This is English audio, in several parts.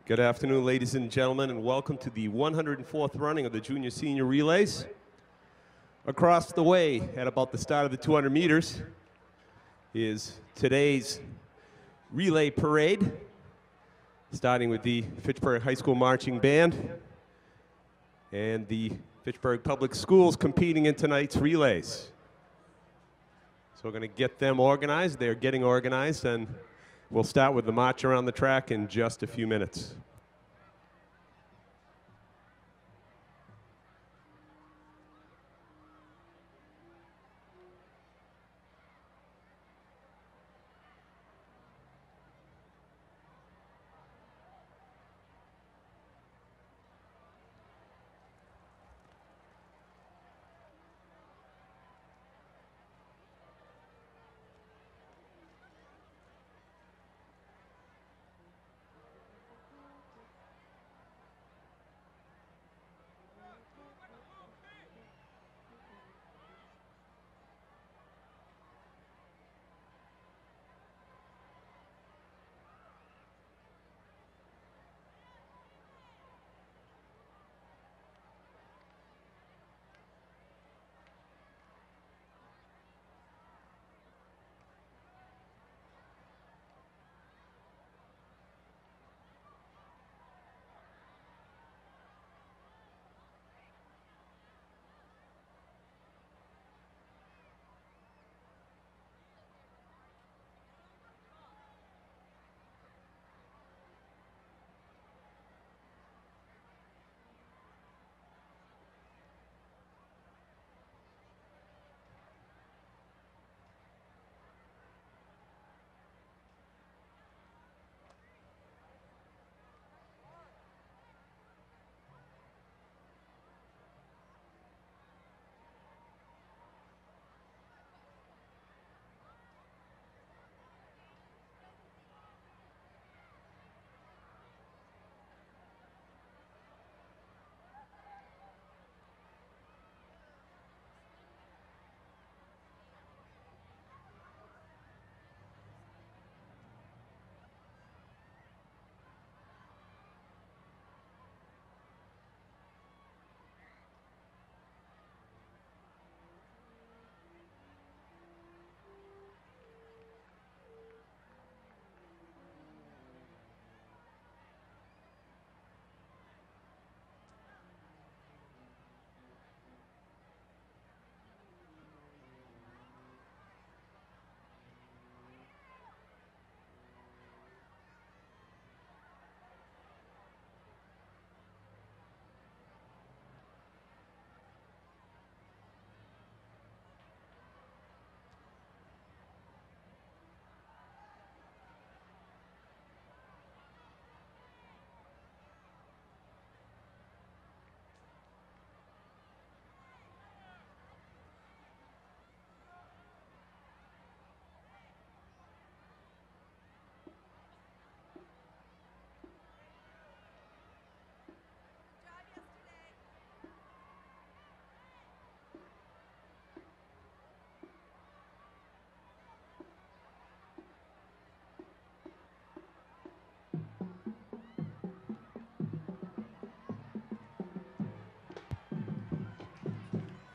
Good afternoon, ladies and gentlemen, and welcome to the 104th running of the Junior Senior Relays. Across the way, at about the start of the 200 meters, is today's relay parade, starting with the Fitchburg High School Marching Band and the Fitchburg Public Schools competing in tonight's relays. So we're going to get them organized. They're getting organized, and we'll start with the march around the track in just a few minutes.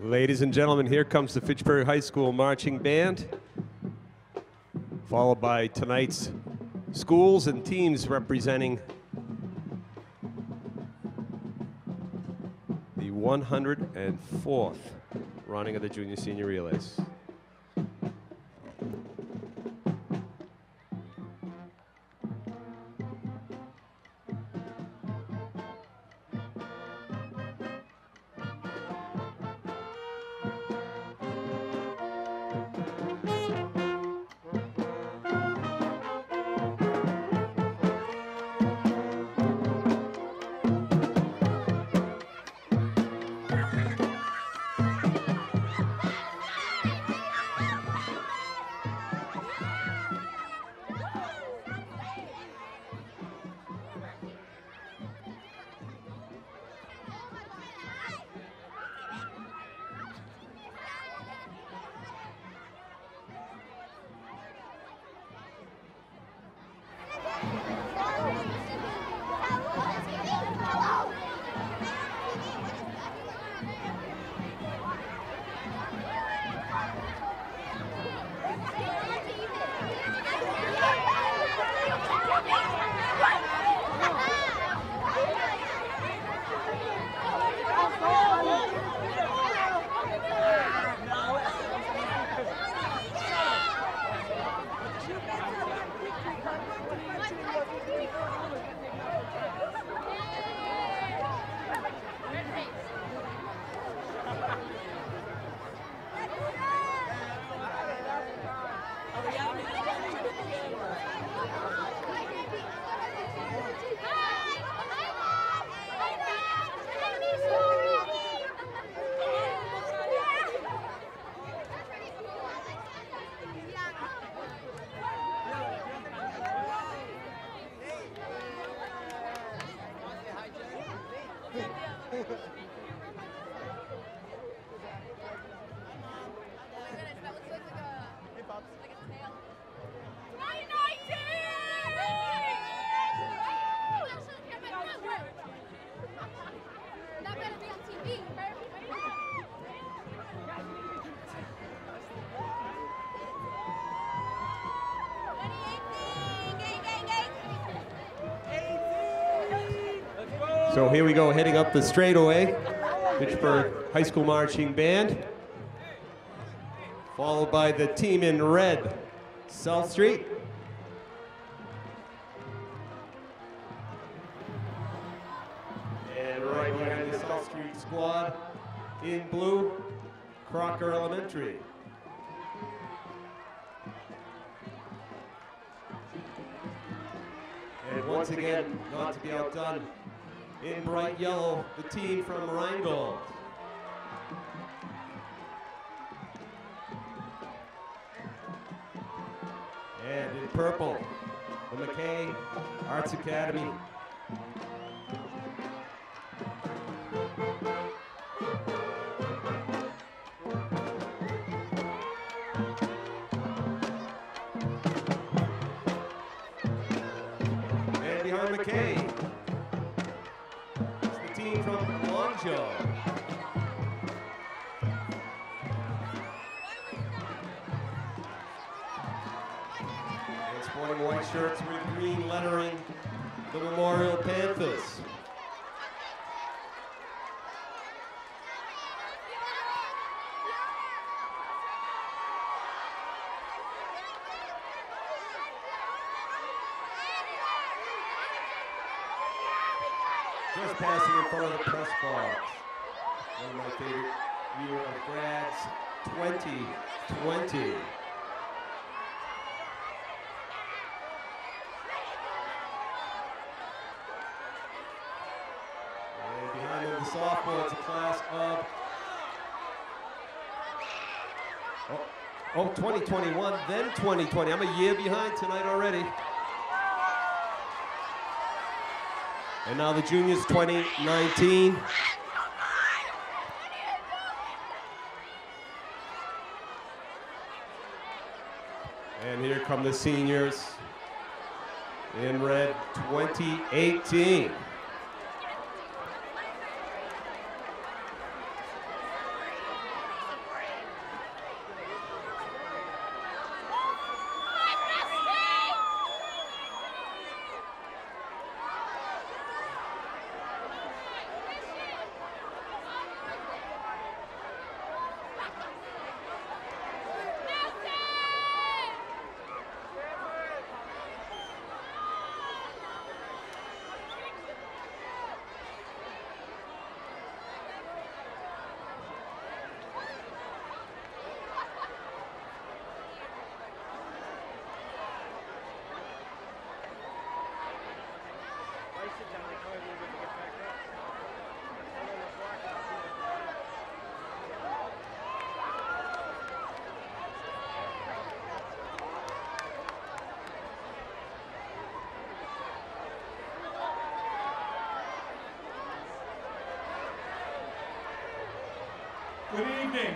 Ladies and gentlemen, here comes the Fitchburg High School Marching Band, followed by tonight's schools and teams representing the 104th running of the Junior Senior Relays. So here we go, heading up the straightaway. Fitchburg High School Marching Band, followed by the team in red, South Street. And right behind the South Street squad, in blue, Crocker Elementary. And once again, not to be outdone, in bright yellow, the team from Rheingold. And in purple, the McKay Arts Academy. And behind McKay, and sporting white shirts with green lettering, the Memorial Panthers. Just passing in front of the press box. One of my favorite year of grads, 2020. And behind them, the sophomore, it's a class of 2021, then 2020. I'm a year behind tonight already. And now the juniors, 2019. And here come the seniors in red, 2018. Good evening.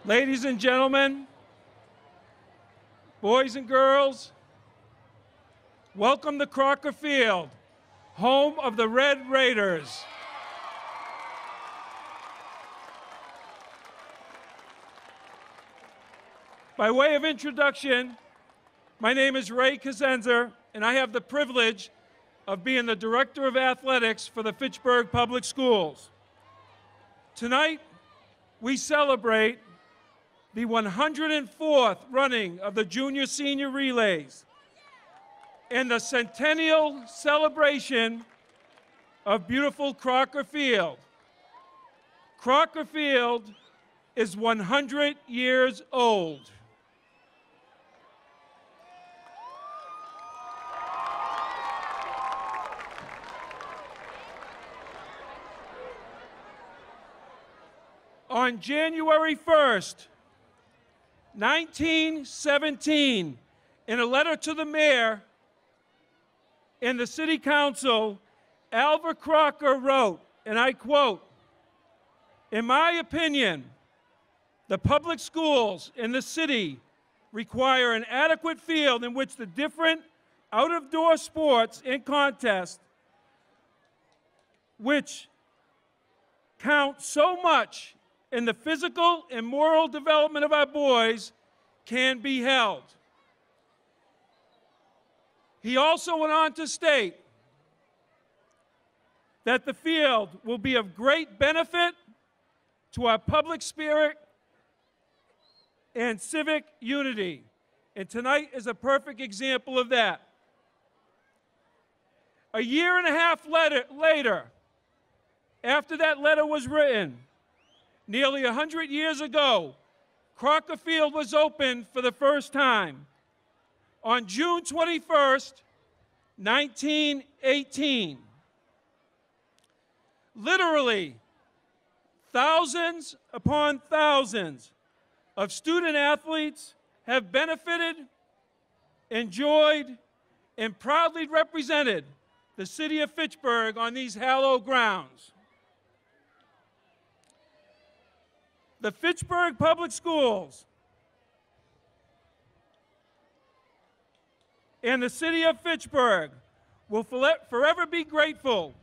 Ladies and gentlemen, boys and girls, welcome to Crocker Field, home of the Red Raiders. By way of introduction, my name is Ray Kazenzer, and I have the privilege of being the Director of Athletics for the Fitchburg Public Schools. Tonight, we celebrate the 104th running of the Junior-Senior Relays and the centennial celebration of beautiful Crocker Field. Crocker Field is 100 years old. On January 1st, 1917, In a letter to the mayor and the city council, Alva Crocker wrote, and I quote, "In my opinion, the public schools in the city require an adequate field in which the different out-of-door sports and contests, which count so much in the physical and moral development of our boys, can be held." He also went on to state that the field will be of great benefit to our public spirit and civic unity. And tonight is a perfect example of that. A year and a half later, after that letter was written, nearly 100 years ago, Crocker Field was opened for the first time on June 21st, 1918. Literally, thousands upon thousands of student athletes have benefited, enjoyed, and proudly represented the city of Fitchburg on these hallowed grounds. The Fitchburg Public Schools and the city of Fitchburg will forever be grateful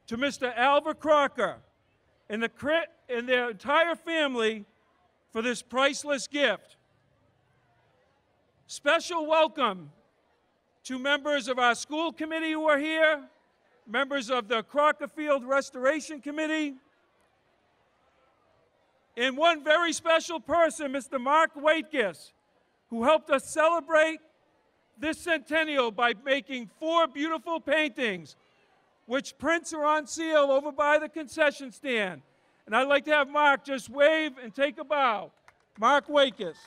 to Mr. Alva Crocker and their entire family for this priceless gift. Special welcome to members of our school committee who are here, members of the Crocker Field Restoration Committee, and one very special person, Mr. Mark Waitkus, who helped us celebrate this centennial by making 4 beautiful paintings, which prints are on seal over by the concession stand. And I'd like to have Mark just wave and take a bow. Mark Waitkus.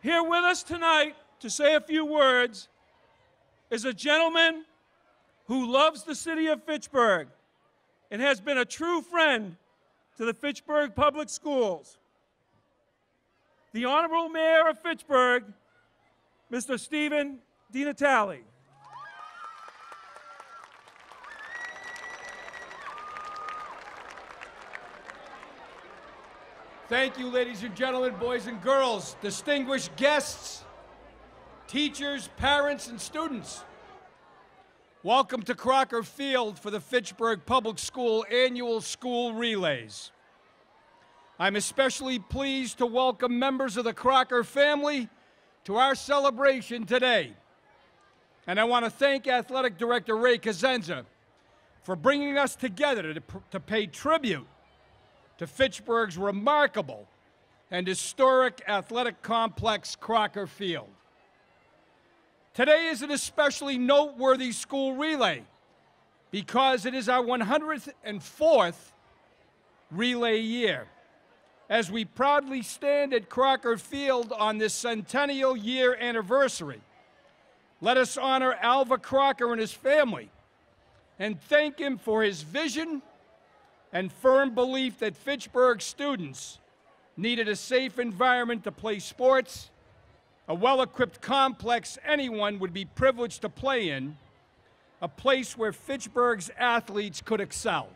Here with us tonight to say a few words is a gentleman who loves the city of Fitchburg and has been a true friend to the Fitchburg Public Schools. The Honorable Mayor of Fitchburg, Mr. Stephen DiNatale. Thank you, ladies and gentlemen, boys and girls, distinguished guests, teachers, parents, and students. Welcome to Crocker Field for the Fitchburg Public School Annual School Relays. I'm especially pleased to welcome members of the Crocker family to our celebration today. And I want to thank Athletic Director Ray Cosenza for bringing us together to pay tribute to Fitchburg's remarkable and historic athletic complex, Crocker Field. Today is an especially noteworthy school relay because it is our 104th relay year, as we proudly stand at Crocker Field on this centennial year anniversary. Let us honor Alva Crocker and his family and thank him for his vision and firm belief that Fitchburg students needed a safe environment to play sports, a well-equipped complex anyone would be privileged to play in, a place where Fitchburg's athletes could excel.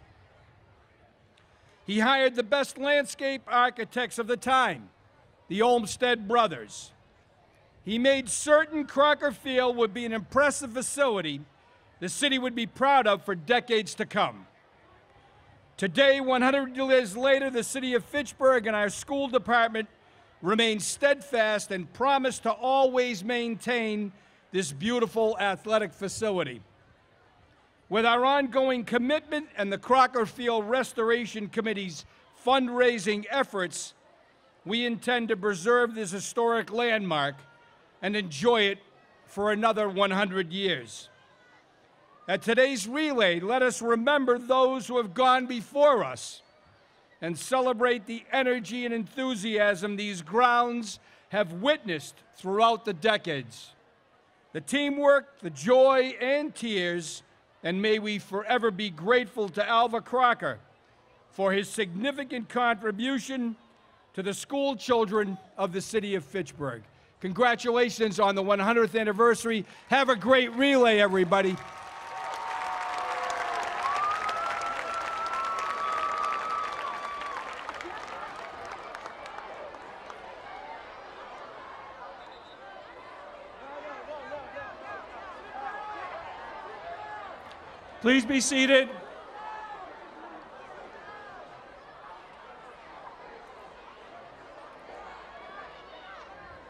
He hired the best landscape architects of the time, the Olmsted brothers. He made certain Crocker Field would be an impressive facility the city would be proud of for decades to come. Today, 100 years later, the city of Fitchburg and our school department remain steadfast and promise to always maintain this beautiful athletic facility. With our ongoing commitment and the Crocker Field Restoration Committee's fundraising efforts, we intend to preserve this historic landmark and enjoy it for another 100 years. At today's relay, let us remember those who have gone before us and celebrate the energy and enthusiasm these grounds have witnessed throughout the decades. The teamwork, the joy, and tears And may we forever be grateful to Alva Crocker for his significant contribution to the school children of the city of Fitchburg. Congratulations on the 100th anniversary. Have a great relay, everybody. Please be seated.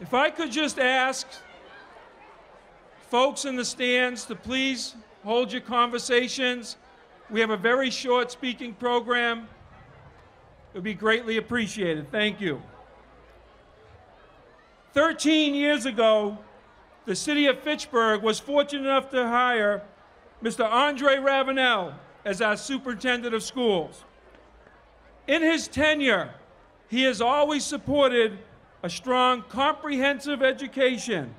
If I could just ask folks in the stands to please hold your conversations. We have a very short speaking program. It would be greatly appreciated. Thank you. 13 years ago, the city of Fitchburg was fortunate enough to hire Mr. Andre Ravenel as our superintendent of schools. In his tenure, he has always supported a strong, comprehensive education,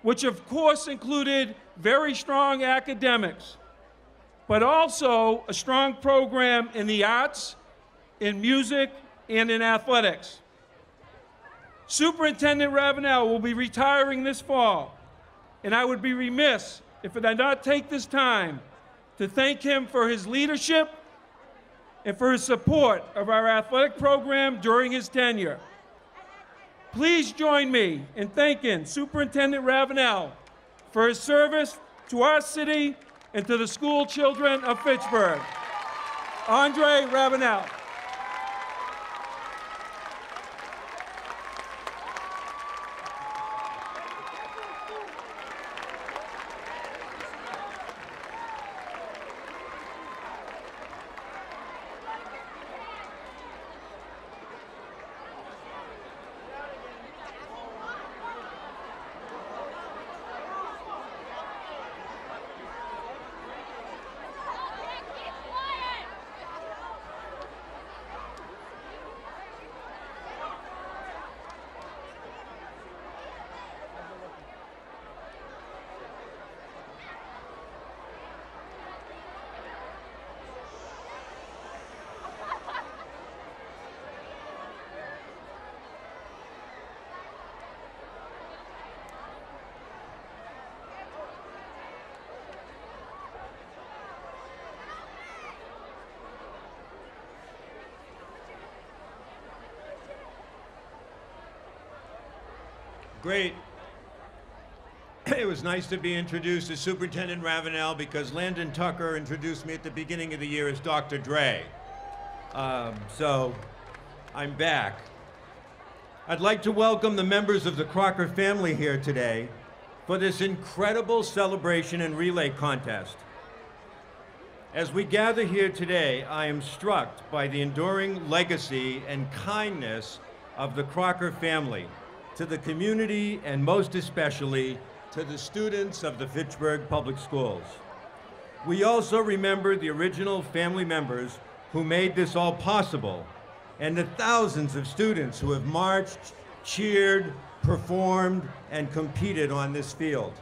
which of course included very strong academics, but also a strong program in the arts, in music, and in athletics. Superintendent Ravenel will be retiring this fall, and I would be remiss if I did not take this time to thank him for his leadership and for his support of our athletic program during his tenure. Please join me in thanking Superintendent Ravenel for his service to our city and to the school children of Fitchburg. Andre Ravenel. Great. It was nice to be introduced as Superintendent Ravenel because Landon Tucker introduced me at the beginning of the year as Dr. Dre. So I'm back. I'd like to welcome the members of the Crocker family here today for this incredible celebration and relay contest. As we gather here today, I am struck by the enduring legacy and kindness of the Crocker family to the community and most especially to the students of the Fitchburg Public Schools. We also remember the original family members who made this all possible and the thousands of students who have marched, cheered, performed, and competed on this field.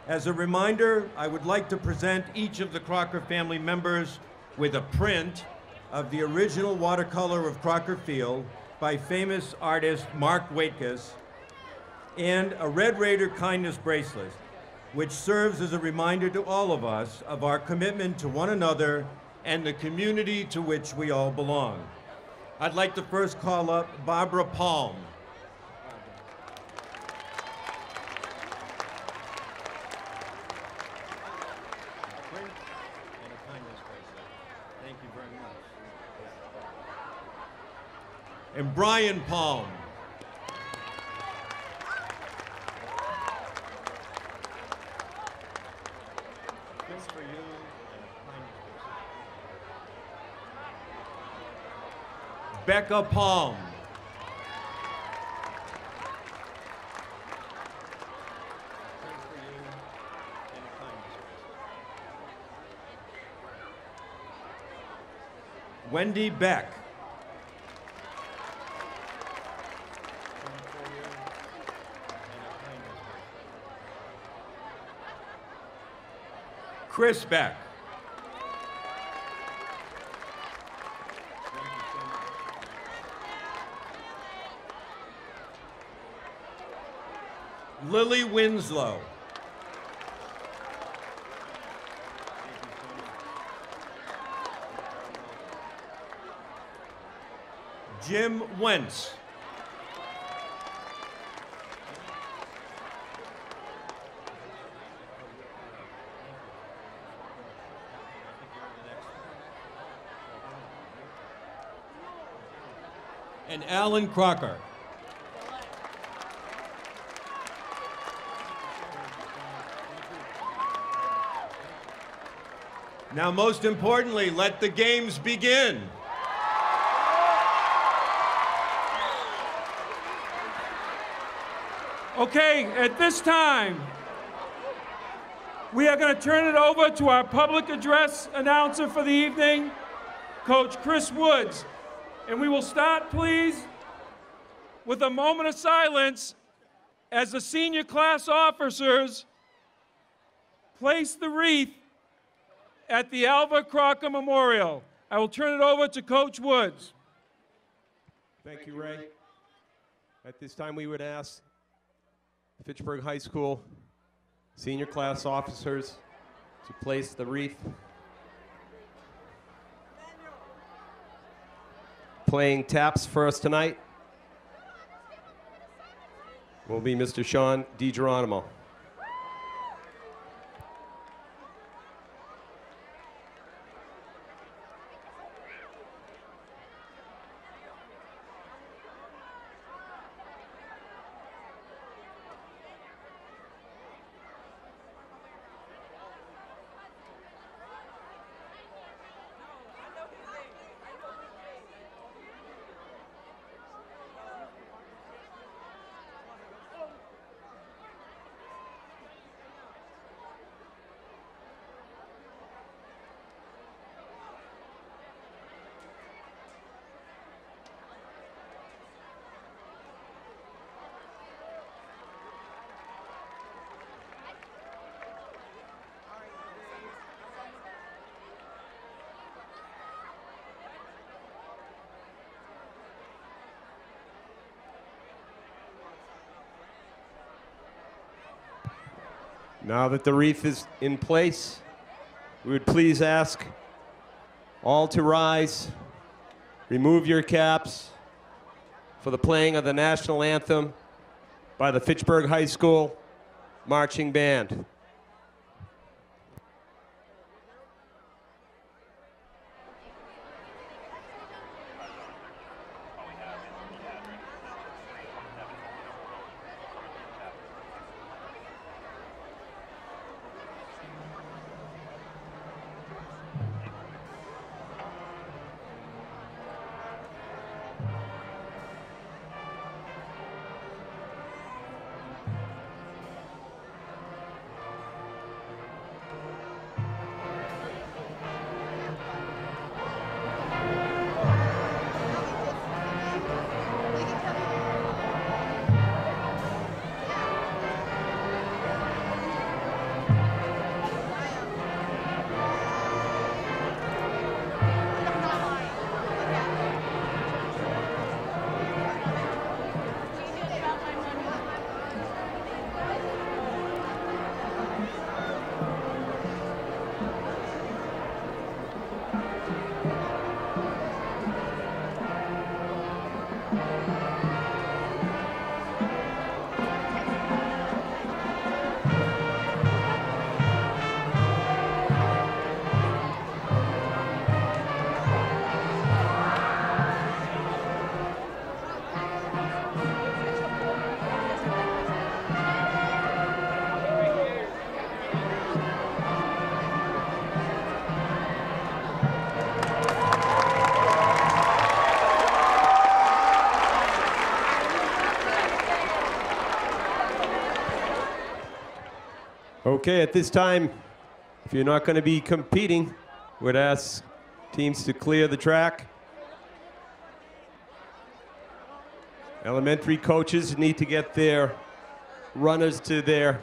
As a reminder, I would like to present each of the Crocker family members with a print of the original watercolor of Crocker Field by famous artist Mark Waitkus, and a Red Raider kindness bracelet, which serves as a reminder to all of us of our commitment to one another and the community to which we all belong. I'd like to first call up Barbara Palm. Thank you very much. And Brian Palm. This for you and a kindness bracelet. Becca Palm. This for you and a kindness bracelet. Wendy Beck. Chris Beck. Lily Winslow. Jim Wentz. And Alan Crocker. Now, most importantly, let the games begin. Okay, at this time, we are going to turn it over to our public address announcer for the evening, Coach Chris Woods. And we will start, please, with a moment of silence as the senior class officers place the wreath at the Alva Crocker Memorial. I will turn it over to Coach Woods. Thank you, Ray. At this time, we would ask Fitchburg High School senior class officers to place the wreath. Playing taps for us tonight will be Mr. Sean DiGeronimo. Now that the wreath is in place, we would please ask all to rise, remove your caps for the playing of the national anthem by the Fitchburg High School Marching Band. Okay, at this time, if you're not going to be competing, we'd ask teams to clear the track. Elementary coaches need to get their runners to the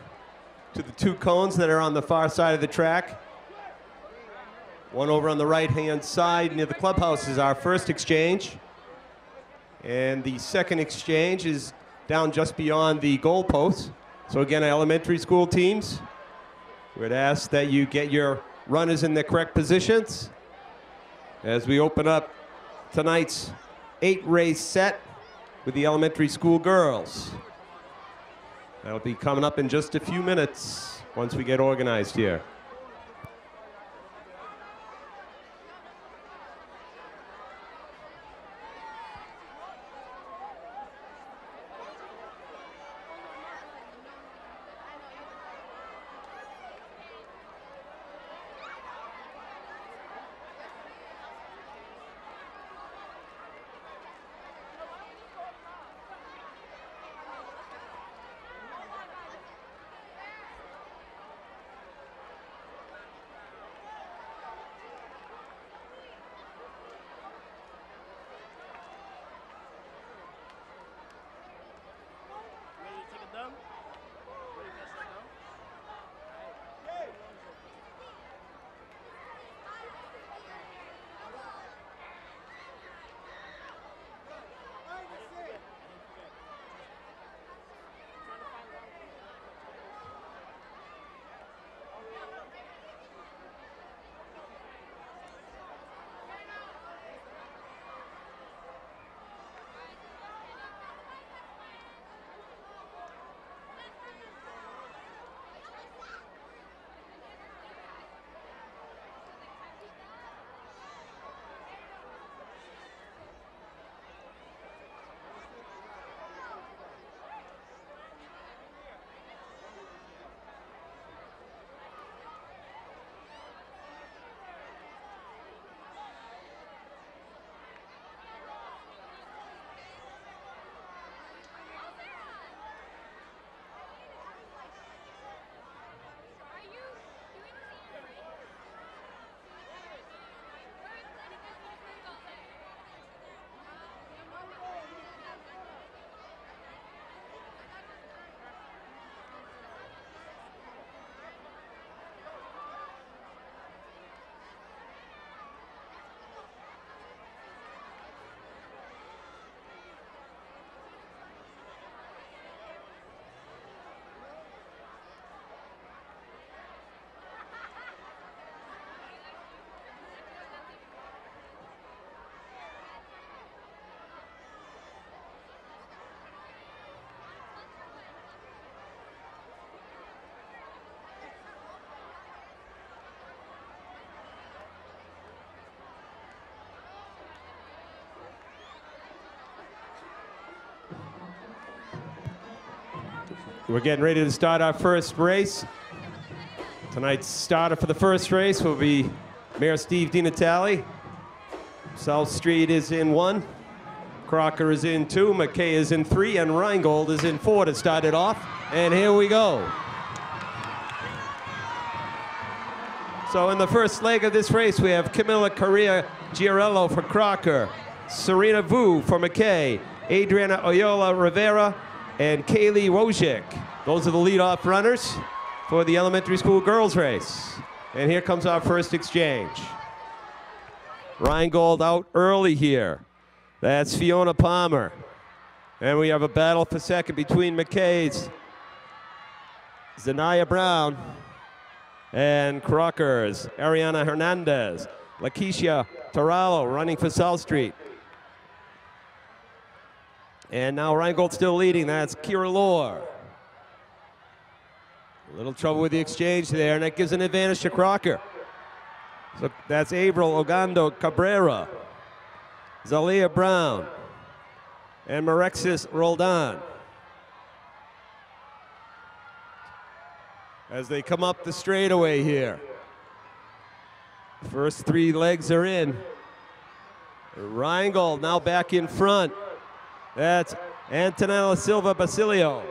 two cones that are on the far side of the track. One over on the right-hand side near the clubhouse is our first exchange. And the second exchange is down just beyond the goalpost. So again, elementary school teams, we'd ask that you get your runners in the correct positions as we open up tonight's 8-race set with the elementary school girls. That'll be coming up in just a few minutes once we get organized here. We're getting ready to start our first race. Tonight's starter for the first race will be Mayor Steve DiNatale. South Street is in 1, Crocker is in 2, McKay is in 3, and Rheingold is in 4 to start it off. And here we go. So in the first leg of this race, we have Camila Correa Giarello for Crocker, Serena Vu for McKay, Adriana Oyola Rivera, and Kaylee Wojcik. Those are the leadoff runners for the elementary school girls race. And here comes our first exchange. Rheingold out early here. That's Fiona Palmer. And we have a battle for second between McKay's Zanaya Brown and Crocker's Ariana Hernandez. Lakeisha Tarallo running for South Street. And now Rheingold still leading. That's Kira Lohr. A little trouble with the exchange there, and that gives an advantage to Crocker. So that's Avril Ogando Cabrera, Zalia Brown, and Marexis Roldan. As they come up the straightaway here. First 3 legs are in. Rheingold now back in front. That's Antonella Silva Basilio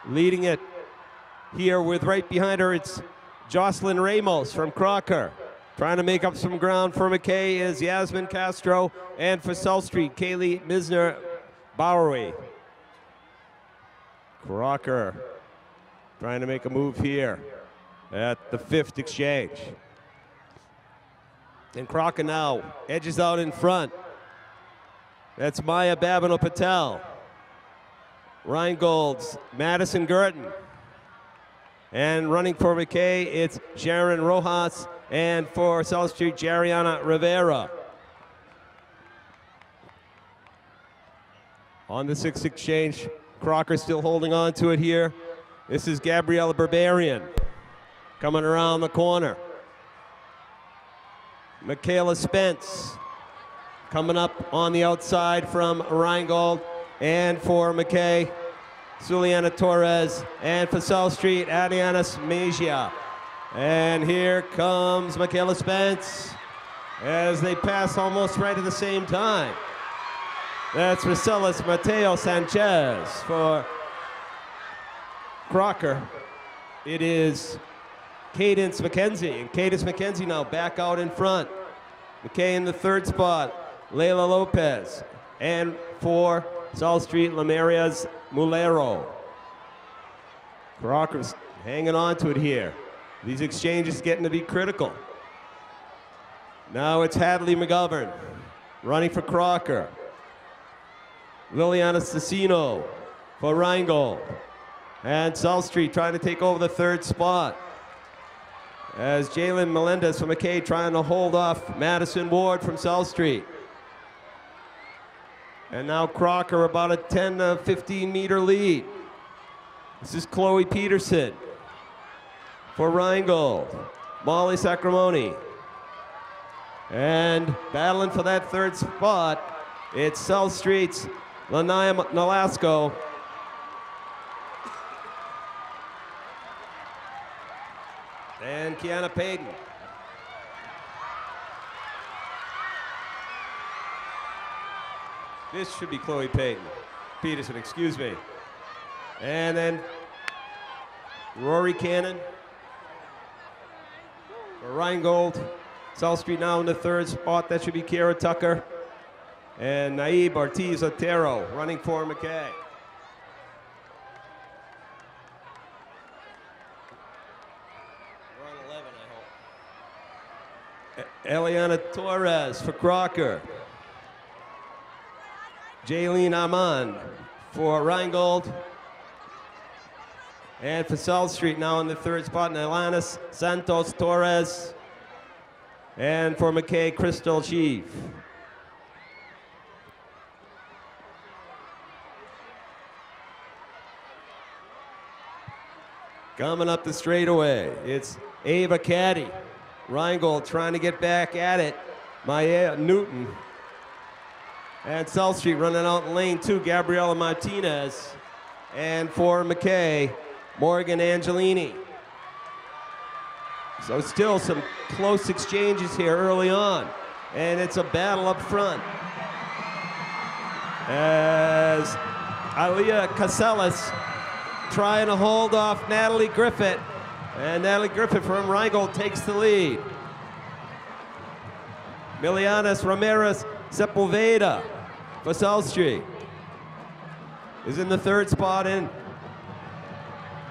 leading it here with right behind her. It's Jocelyn Ramos from Crocker. Trying to make up some ground for McKay is Yasmin Castro, and for South Street, Kaylee Misner Bowery. Crocker trying to make a move here at the 5th exchange. And Crocker now edges out in front. That's Maya Babino Patel. Rheingold's Madison Girton. And running for McKay, it's Sharon Rojas. And for South Street, Jariana Rivera. On the sixth exchange, Crocker still holding on to it here. This is Gabriella Berberian coming around the corner. Michaela Spence coming up on the outside from Rheingold. And for McKay, Suliana Torres. And for South Street, Adianas Mejia. And here comes Michaela Spence as they pass almost right at the same time. That's Marcellus Mateo Sanchez for Crocker. It is Cadence McKenzie, and Cadence McKenzie now back out in front. McKay in the third spot, Leila Lopez. And for South Street, Lamarias Mulero. Crocker's hanging on to it here. These exchanges getting to be critical. Now it's Hadley McGovern running for Crocker. Liliana Cecino for Rheingold. And South Street trying to take over the third spot. As Jalen Melendez from McKay trying to hold off Madison Ward from South Street. And now Crocker about a 10 to 15 meter lead. This is Chloe Peterson for Rheingold. Molly Sacramone. And battling for that third spot, it's South Street's Lanaya Nolasco. And Kiana Payton. This should be Chloe Peterson, excuse me. And then Rory Cannon for Rheingold. South Street now in the third spot. That should be Kara Tucker. And Naib Ortiz Otero running for McKay. We're on 11, I hope. Eliana Torres for Crocker. Jaylene Amand for Rheingold. And for South Street now in the third spot, Nelanis Santos Torres. And for McKay, Crystal Chief. Coming up the straightaway, it's Ava Caddy. Rheingold trying to get back at it. Maya Newton. And South Street running out in lane 2, Gabriela Martinez. And for McKay, Morgan Angelini. So still some close exchanges here early on. And it's a battle up front. As Aliyah Casellas trying to hold off Natalie Griffith. And Natalie Griffith from Rheingold takes the lead. Milianas Ramirez Sepulveda for South Street is in the third spot, and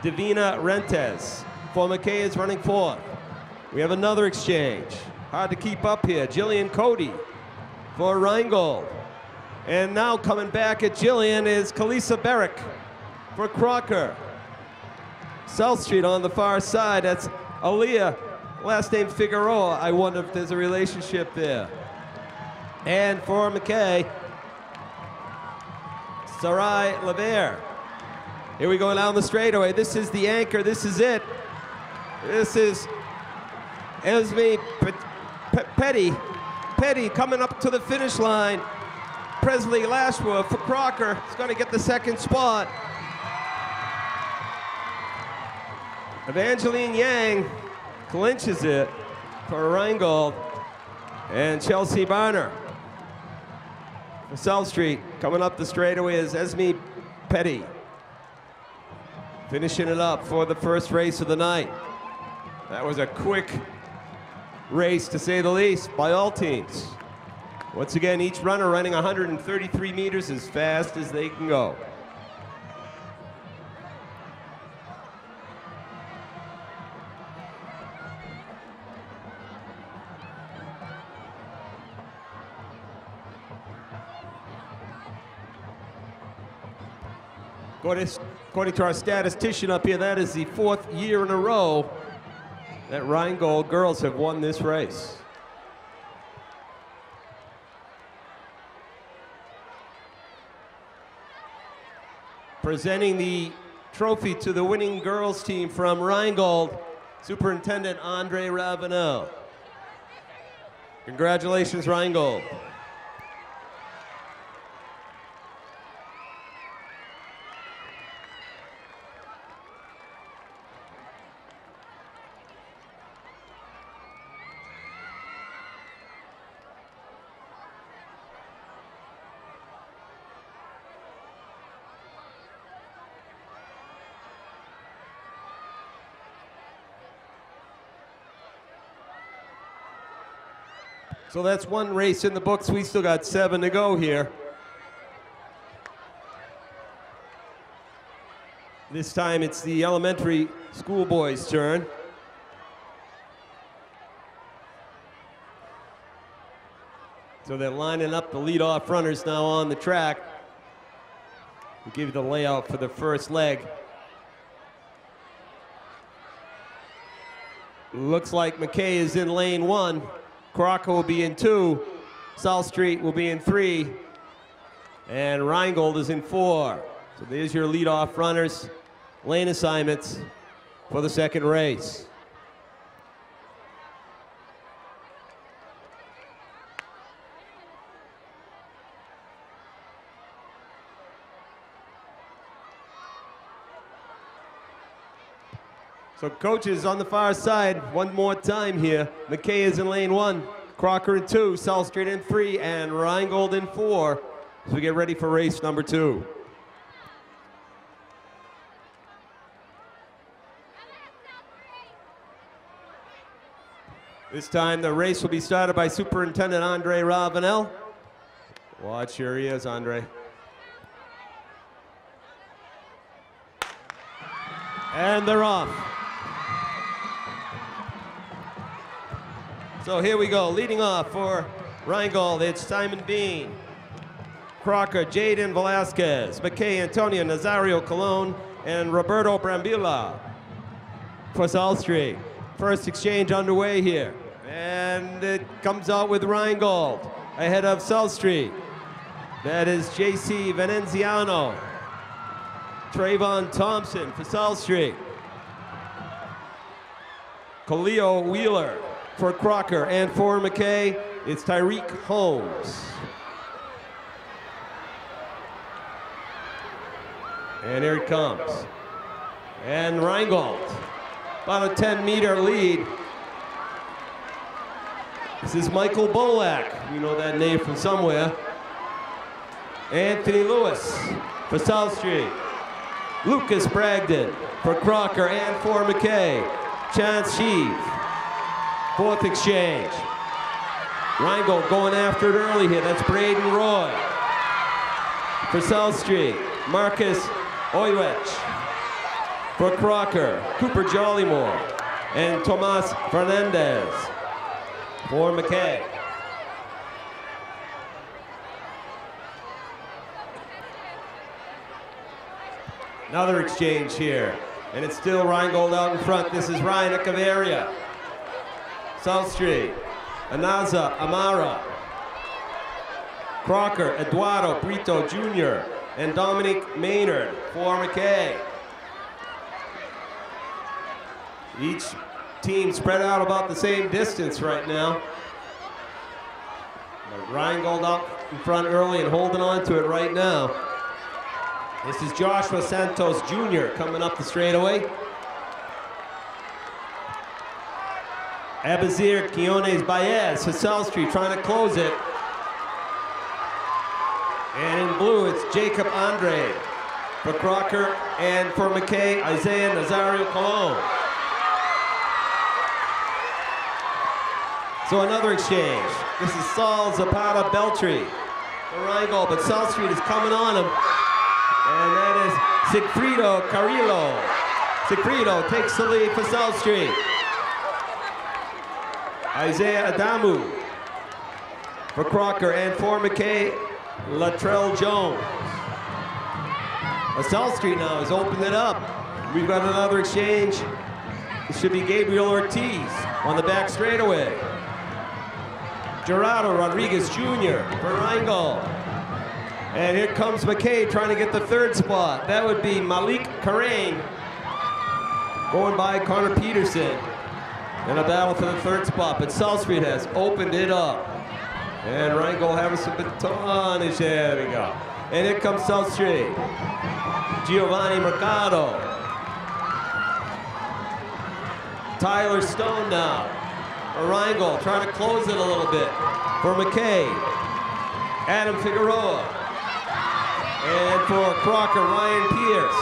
Divina Rentes for McKay is running fourth. We have another exchange. Hard to keep up here. Jillian Cody for Rheingold. And now coming back at Jillian is Kalisa Berrick for Crocker. South Street on the far side, that's Aaliyah, last name Figueroa. I wonder if there's a relationship there. And for McKay, Sarai Levere. Here we go down the straightaway. This is the anchor, this is it. This is Esme Petty coming up to the finish line. Presley Lashworth for Crocker is going to get the second spot. Evangeline Yang clinches it for Rheingold. And Chelsea Barner for South Street. Coming up the straightaway is Esme Petty. Finishing it up for the first race of the night. That was a quick race, to say the least, by all teams. Once again, each runner running 133 meters as fast as they can go. According to our statistician up here, that is the 4th year in a row that Rheingold girls have won this race. Presenting the trophy to the winning girls team from Rheingold, Superintendent Andre Ravenel. Congratulations, Rheingold. So that's one race in the books. We still got 7 to go here. This time it's the elementary school boys' turn. So they're lining up the leadoff runners now on the track. We'll give you the layout for the first leg. Looks like McKay is in lane 1. Crocker will be in 2, South Street will be in 3, and Rheingold is in 4. So there's your leadoff runners, lane assignments for the second race. So coaches on the far side, one more time here. McKay is in lane 1, Crocker in 2, South Street in 3, and Rheingold in 4 as we get ready for race number 2. This time the race will be started by Superintendent Andre Ravenel. Watch, here he is, Andre. And they're off. So here we go, leading off for Rheingold, it's Simon Bean, Crocker, Jaden Velasquez, McKay, Antonio, Nazario Colon, and Roberto Brambilla for South Street. First exchange underway here, and it comes out with Rheingold ahead of South Street. That is JC Venenziano, Trayvon Thompson for South Street, Khalil Wheeler for Crocker, and for McKay, it's Tyreek Holmes. And here it comes. And Rheingold, about a 10-meter lead. This is Michael Bolak. You know that name from somewhere. Anthony Lewis for South Street. Lucas Bragdon for Crocker and for McKay. Chance Sheave. 4th exchange. Rheingold going after it early here. That's Braden Roy. For South Street, Marcus Oywech. For Crocker, Cooper Jollymore and Tomas Fernandez. For McKay. Another exchange here, and it's still Rheingold out in front. This is Ryan Echeverria. South Street, Anaza Amara, Crocker, Eduardo Brito Jr., and Dominic Maynard for McKay. Each team spread out about the same distance right now. But Rheingold out in front early and holding on to it right now. This is Joshua Santos Jr. coming up the straightaway. Abazir Quiones Baez for South Street trying to close it. And in blue, it's Jacob Andre for Crocker, and for McKay, Isaiah Nazario Colon. So another exchange. This is Saul Zapata Beltry for Rheingold, but South Street is coming on him. And that is Sigfrido Carrillo. Sigfrido takes the lead for South Street. Isaiah Adamu for Crocker, and for McKay, Latrell Jones. South Street now has opened it up. We've got another exchange. It should be Gabriel Ortiz on the back straightaway. Gerardo Rodriguez Jr. for Rheingold. And here comes McKay trying to get the third spot. That would be Malik Karain going by Connor Peterson in a battle for the third spot. But South Street has opened it up. And Rheingold having some batonage. There we go. And here comes South Street. Giovanni Mercado. Tyler Stone now. For Rheingold, trying to close it a little bit. For McKay. Adam Figueroa. And for Crocker, Ryan Pierce.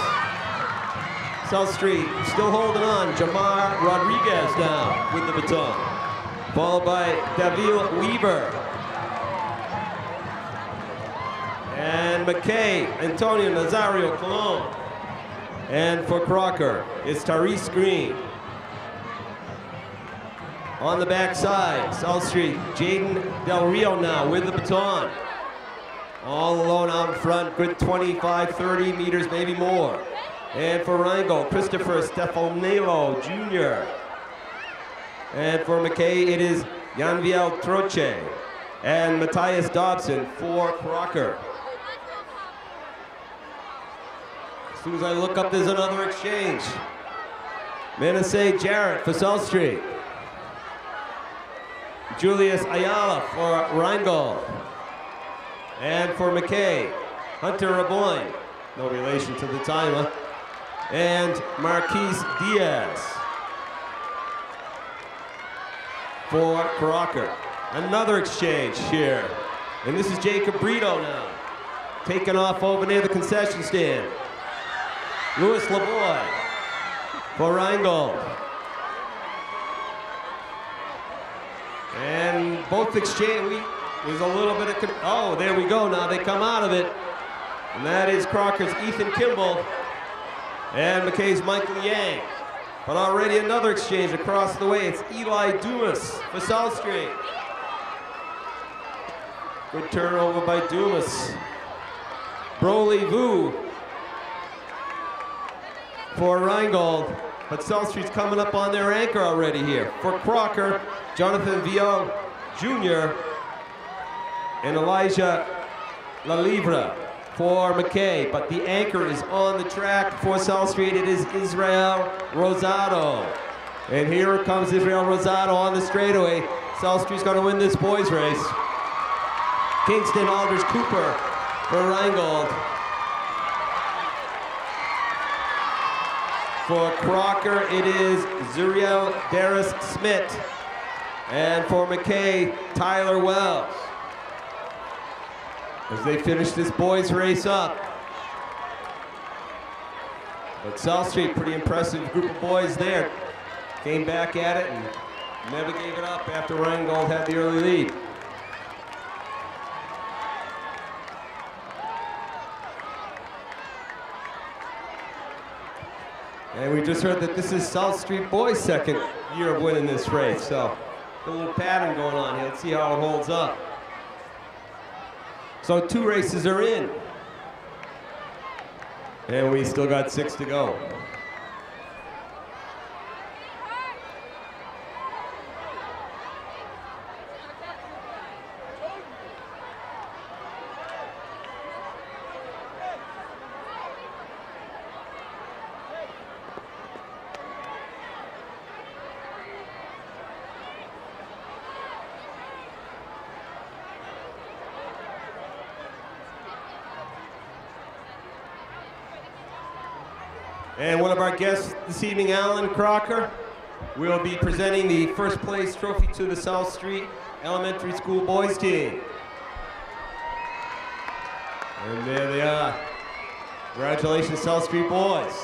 South Street still holding on. Jamar Rodriguez now with the baton. Followed by Davil Weaver. And McKay, Antonio Nazario Colon. And for Crocker, it's Tyrese Green. On the backside, South Street, Jaden Del Rio now with the baton. All alone out in front, good 25, 30 meters, maybe more. And for Rheingold, Christopher Stefanello Jr. And for McKay, it is Janviel Troche and Matthias Dobson for Crocker. As soon as I look up, there's another exchange. Menacee Jarrett for South Street. Julius Ayala for Rheingold. And for McKay, Hunter Raboyne, no relation to the timer. And Marquise Diaz for Crocker. Another exchange here. And this is Jacob Brito now, taking off over near the concession stand. Louis Lavoie for Rheingold. And both exchange, there's a little bit of, oh, there we go now, they come out of it. And that is Crocker's Ethan Kimball and McKay's Michael Yang. But already another exchange across the way, it's Eli Dumas for South Street. Good turnover by Dumas. Broly Vu for Rheingold. But South Street's coming up on their anchor already here. For Crocker, Jonathan Vion Jr. and Elijah Lalivra for McKay. But the anchor is on the track for South Street. It is Israel Rosado. And here comes Israel Rosado on the straightaway. South Street's gonna win this boys race. Kingston Aldridge Cooper for Rheingold. For Crocker, it is Zuriel Darris Smith. And for McKay, Tyler Wells. As they finish this boys race up. But South Street, pretty impressive group of boys there. Came back at it and never gave it up after Rheingold had the early lead. And we just heard that this is South Street boys' second year of winning this race. So a little pattern going on here. Let's see how it holds up. So 2 races are in. And we still got 6 to go. And one of our guests this evening, Alan Crocker, will be presenting the first place trophy to the South Street Elementary School boys team. And there they are. Congratulations, South Street boys.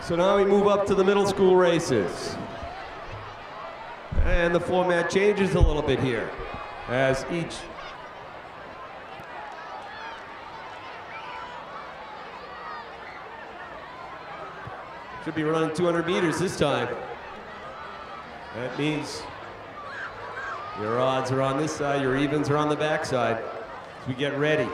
So now we move up to the middle school races. And the format changes a little bit here, as each Should be running 200 meters this time. That means your odds are on this side, your evens are on the back side as we get ready.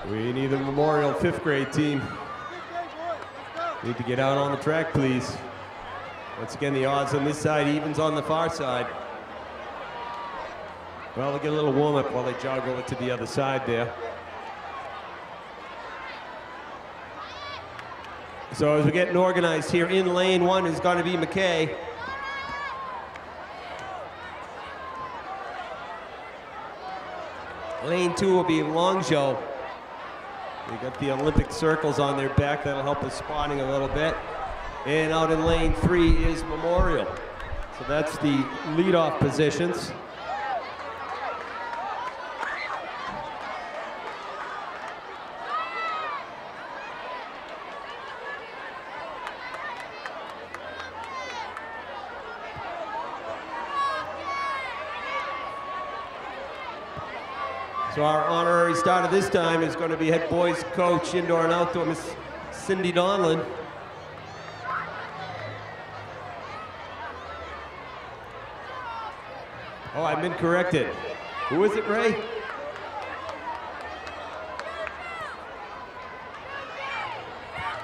We need a Memorial 5th grade team. Need to get out on the track, please. Once again, the odds on this side, evens on the far side. Well, they'll get a little warm up while they jog over to the other side there. So as we're getting organized here, in lane 1 is going to be McKay. Lane 2 will be Longjo. They got the Olympic circles on their back. That'll help with spotting a little bit. And out in lane 3 is Memorial. So that's the leadoff positions. So our honorary starter this time is going to be head boys coach, indoor and outdoor, Miss Cindy Donlin. Oh, I've been corrected. Who is it, Ray?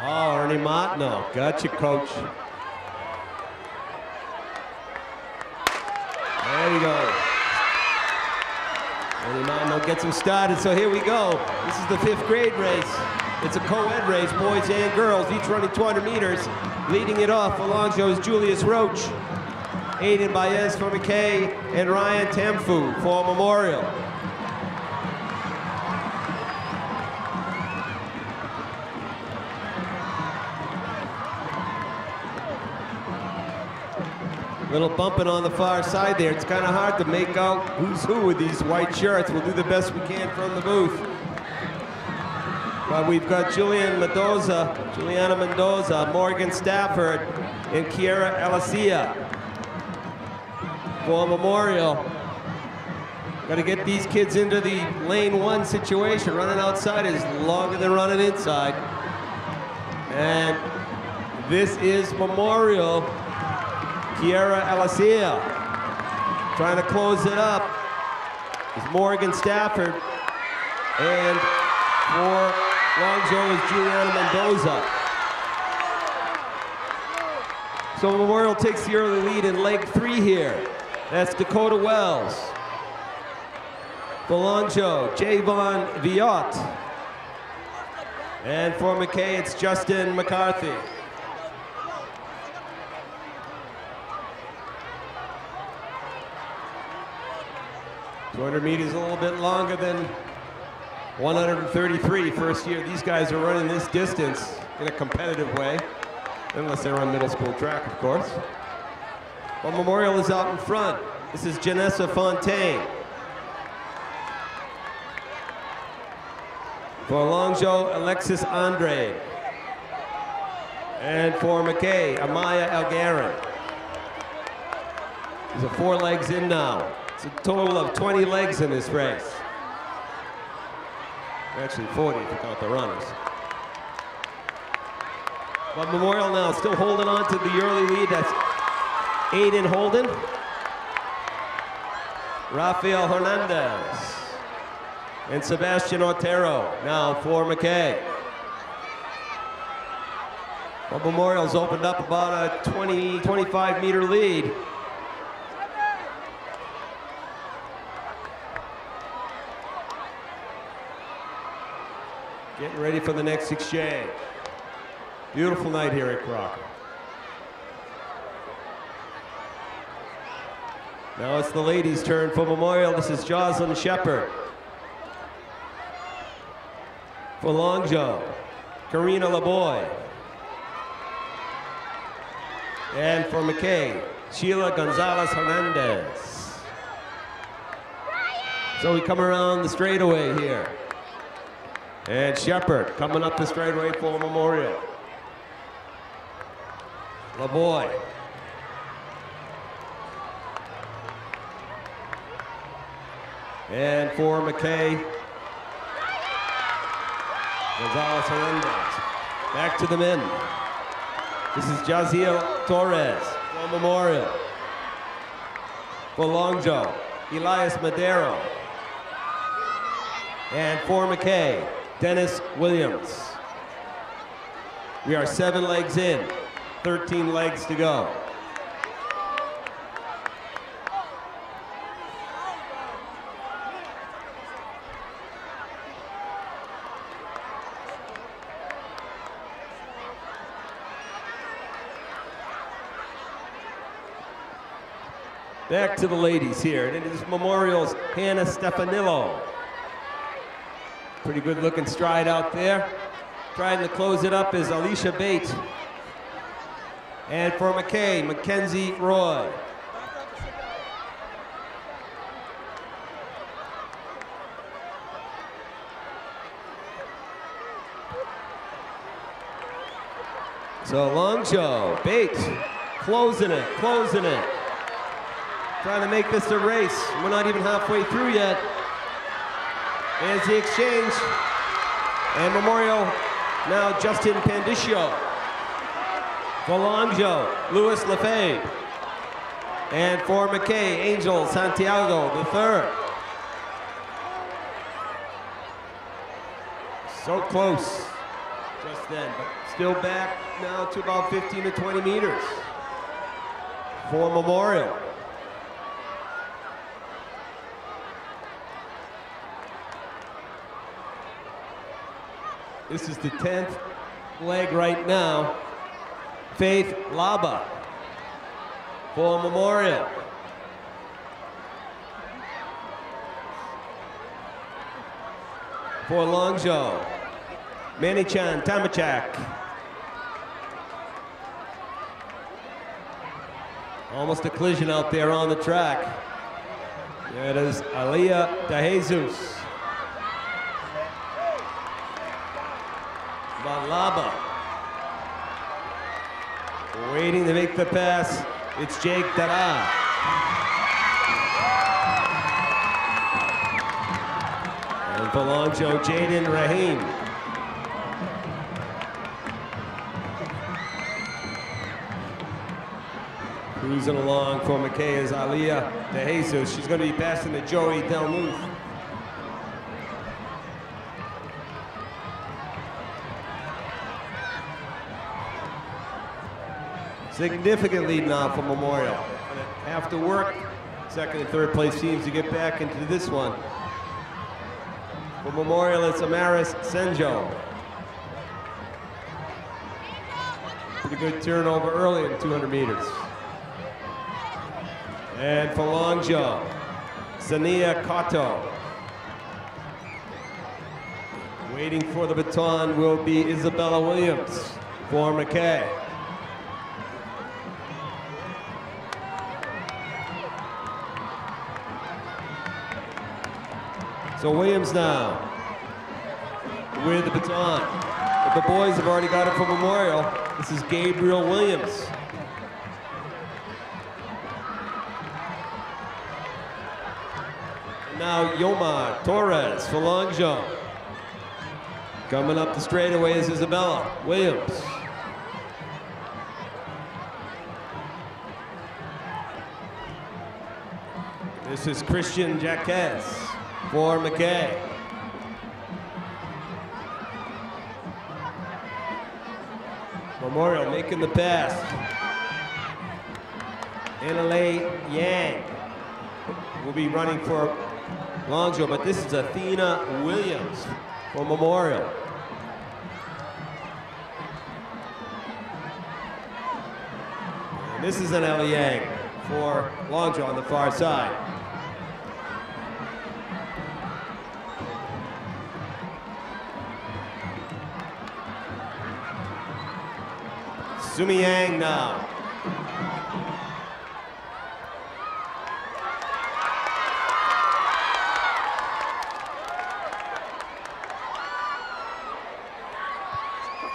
Oh, Ernie Martineau. Gotcha, coach. There you go. Ernie Martineau gets him started, so here we go. This is the 5th grade race. It's a co-ed race, boys and girls, each running 200 meters. Leading it off for Longjo is Julius Roach. Aiden Baez for McKay, and Ryan Tamfu for Memorial. Little bumping on the far side there. It's kind of hard to make out who's who with these white shirts. We'll do the best we can from the booth. But we've got Juliana Mendoza, Morgan Stafford, and Kiera Alicia for Memorial. Got to get these kids into the lane 1 situation. Running outside is longer than running inside. And this is Memorial. Kiera Alicia trying to close it up is Morgan Stafford, and for Longjo is Juliana Mendoza. So Memorial takes the early lead in leg 3 here. That's Dakota Wells. For Longjo, Javon Viot. And for McKay, it's Justin McCarthy. $200 meters a little bit longer than 133 first year. These guys are running this distance in a competitive way, unless they're on middle school track, of course. Well, Memorial is out in front. This is Janessa Fontaine. For Longjo, Alexis Andre. And for McKay, Amaya Algarin. These are 4 legs in now. It's a total of 20 legs in this race. Actually 40 if you count the runners. But Memorial now still holding on to the early lead. That's Aiden Holden, Rafael Hernandez, and Sebastian Otero now for McKay. Well, Memorial's opened up about a 25 meter lead. Getting ready for the next exchange. Beautiful night here at Crocker. Now it's the ladies' turn for Memorial. This is Jocelyn Shepard. For Longjo, Karina LaBoy. And for McKay, Sheila Gonzalez Hernandez. So we come around the straightaway here. And Shepard coming up the straightaway for Memorial. Lavoie. And for McKay, Gonzalez Hernandez. Back to the men. This is Jaziel Torres for Memorial. For Longjo, Elias Madero. And for McKay, Dennis Williams. We are 7 legs in, 13 legs to go. Back to the ladies here. And it is Memorial's Hannah Stefanillo. Pretty good looking stride out there. Trying to close it up is Alicia Bates. And for McKay, Mackenzie Roy. So Longjo, Bates, closing it. Trying to make this a race. We're not even halfway through yet. There's the exchange. And Memorial now Justin Pandiccio. For Longjo, Louis Lefebvre. And for McKay, Angel Santiago III. So close just then, but still back now to about 15 to 20 meters for Memorial. This is the 10th leg right now. Faith Laba for Memorial. For Longjo, Manichan Tamachak. Almost a collision out there on the track. That is Aliyah De Jesus. Laba. Waiting to make the pass. It's Jake Dara. And for Longjo, Jaden Rahim. Cruising along for McKay is Aliyah De Jesus. She's going to be passing to Joey Delmuth. Significant lead now for Memorial. Have to work. Second and third place teams to get back into this one. For Memorial, it's Amaris Senjo. Pretty good turnover early in 200 meters. And for Longjo, Sania Kato. Waiting for the baton will be Isabella Williams for McKay. So Williams now with the baton. But the boys have already got it for Memorial. This is Gabriel Williams. And now Yoma Torres for Longjo. Coming up the straightaway is Isabella Williams. This is Christian Jaquez for McKay. Memorial making the pass. Annalee Yang will be running for Longjo, but this is Athena Williams for Memorial. And this is Annalee Yang for Longjo on the far side. Sumi Yang now.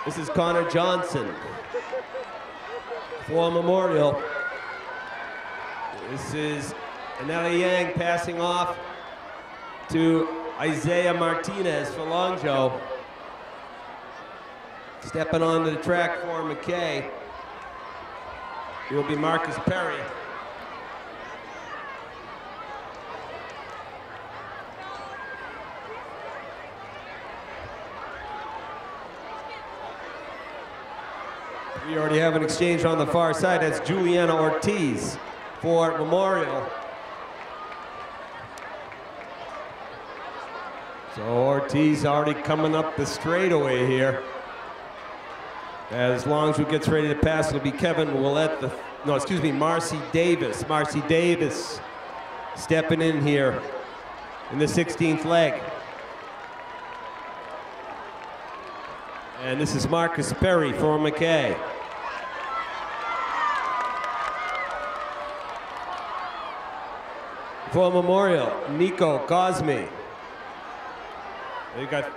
This is Connor Johnson for Memorial. This is Anelli Yang passing off to Isaiah Martinez for Longjo. Stepping onto the track for McKay, it will be Marcus Perry. We already have an exchange on the far side. That's Juliana Ortiz for Memorial. So Ortiz already coming up the straightaway here. As Longjo gets ready to pass, it'll be Kevin Willett, Marcy Davis. Marcy Davis stepping in here in the 16th leg. And this is Marcus Perry for McKay. For Memorial, Nico Cosme. They've got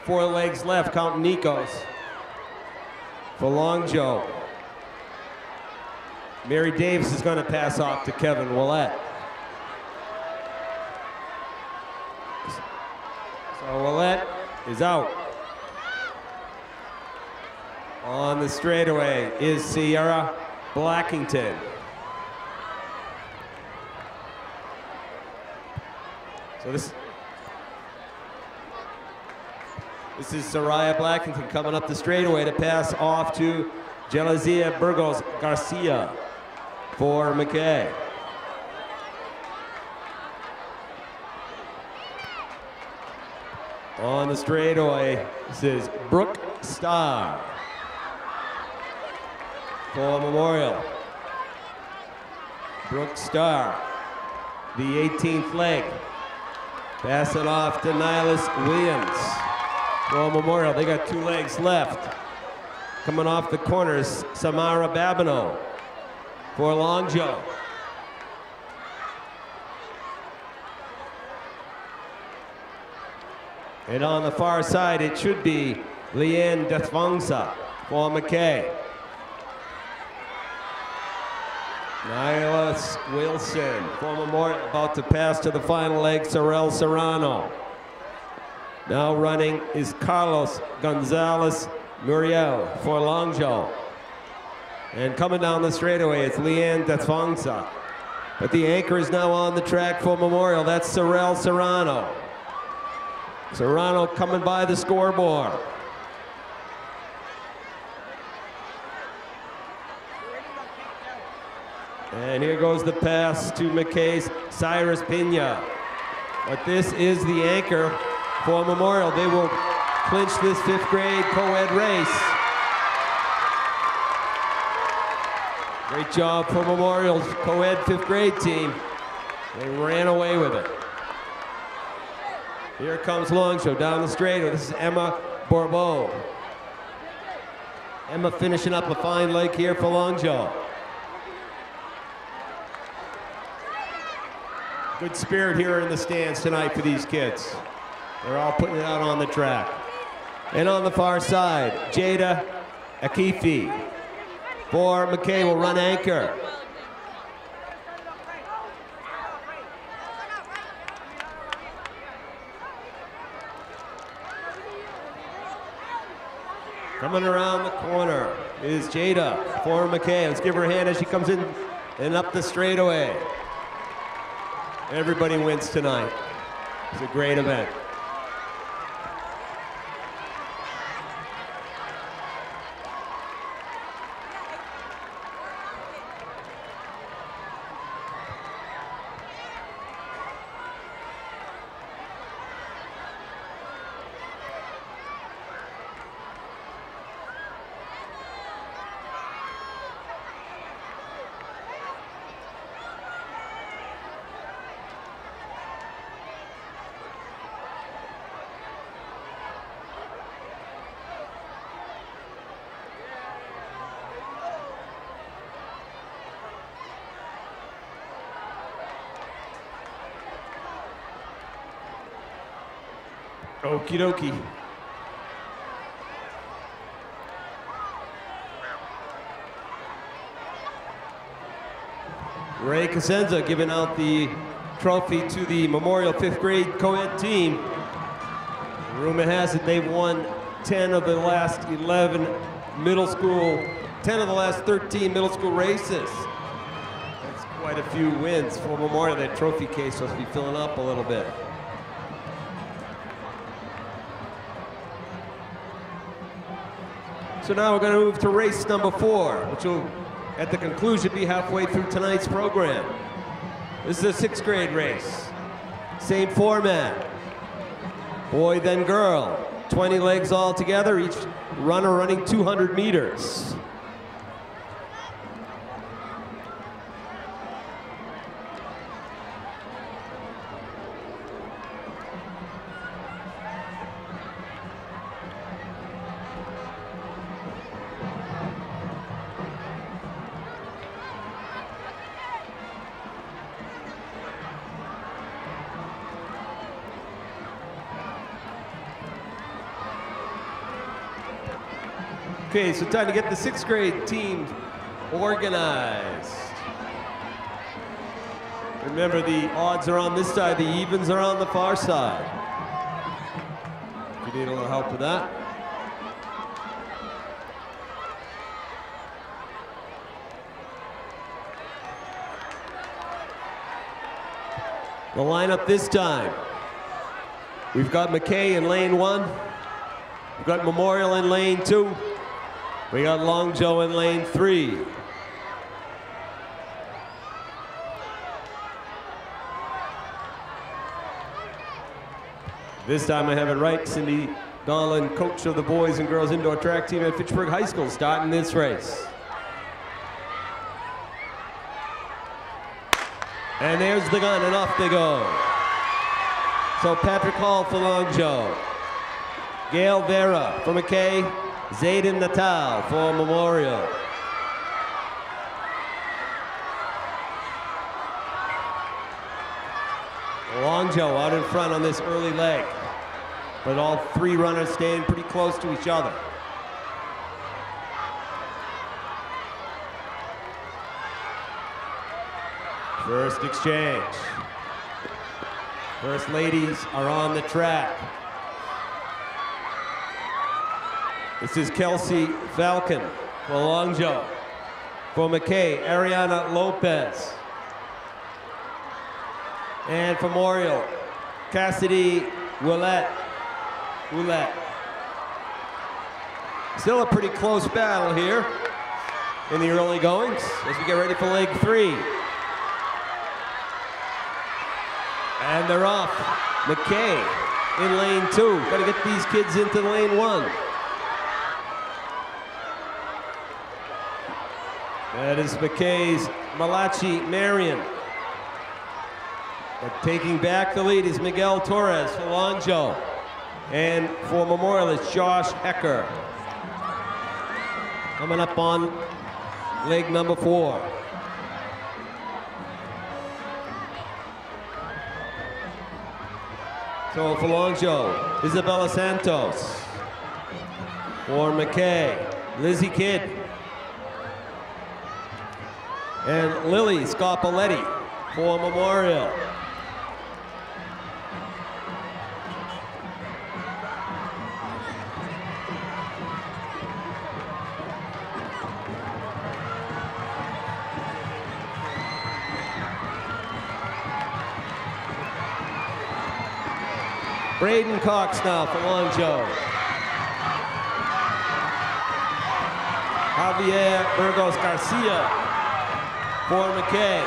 4 legs left, counting Nico's. For Longjo, Mary Davis is going to pass off to Kevin Willett. So Willett is out. On the straightaway is Sierra Blackington. So this is Soraya Blackington coming up the straightaway to pass off to Jelazia Burgos Garcia for McKay. On the straightaway, this is Brooke Starr for Memorial. Brooke Starr, the 18th leg. Pass it off to Nylas Williams for Memorial. They got 2 legs left. Coming off the corners, Samara Babineau for Longjo. And on the far side, it should be Leanne Defangsa for McKay. Nylas Wilson for Memorial, about to pass to the final leg, Sorel Serrano. Now running is Carlos Gonzalez Muriel for Longjo. And coming down the straightaway, it's Leanne Defangsa. But the anchor is now on the track for Memorial. That's Sorel Serrano. Serrano coming by the scoreboard. And here goes the pass to McKay's Cyrus Pena. But this is the anchor for Memorial. They will clinch this 5th grade co-ed race. Great job for Memorial's co-ed 5th grade team. They ran away with it. Here comes Longjo down the straightaway. This is Emma Bourbeau. Emma finishing up a fine leg here for Longjo. Good spirit here in the stands tonight for these kids. They're all putting it out on the track. And on the far side, Jada Akifi for McKay will run anchor. Coming around the corner is Jada for McKay. Let's give her a hand as she comes in and up the straightaway. Everybody wins tonight. It's a great event. Okie dokie. Ray Cosenza giving out the trophy to the Memorial 5th grade co-ed team. Rumor has it they've won 10 of the last 11 middle school, 10 of the last 13 middle school races. That's quite a few wins for Memorial. That trophy case must be filling up a little bit. So now we're going to move to race number 4, which will, at the conclusion, be halfway through tonight's program. This is a 6th grade race. Same format. Boy, then girl. 20 legs all together, each runner running 200 meters. Okay, so time to get the 6th grade team organized. Remember, the odds are on this side, the evens are on the far side. If you need a little help with that. The lineup this time. We've got McKay in lane 1. We've got Memorial in lane 2. We got Long Joe in lane 3. This time I have it right. Cindy Donlan, coach of the boys and girls indoor track team at Fitchburg High School, starting this race. And there's the gun, and off they go. So Patrick Hall for Long Joe. Gail Vera for McKay. Zayden Natal for Memorial. Long Joe out in front on this early leg, but all 3 runners staying pretty close to each other. First exchange. First ladies are on the track. This is Kelsey Falcon for Long Joe. For McKay, Ariana Lopez. And for Memorial, Cassidy Willette. Still a pretty close battle here in the early goings as we get ready for leg 3. And they're off. McKay in lane 2. Got to get these kids into lane 1. That is McKay's Malachi Marion. But taking back the lead is Miguel Torres for Long Joe. And for Memorial is Josh Hecker. Coming up on leg number 4. So for Long Joe, Isabella Santos. For McKay, Lizzie Kidd. And Lily Scopoletti for Memorial. Braden Cox now for Long Joe. Javier Burgos Garcia for McKay.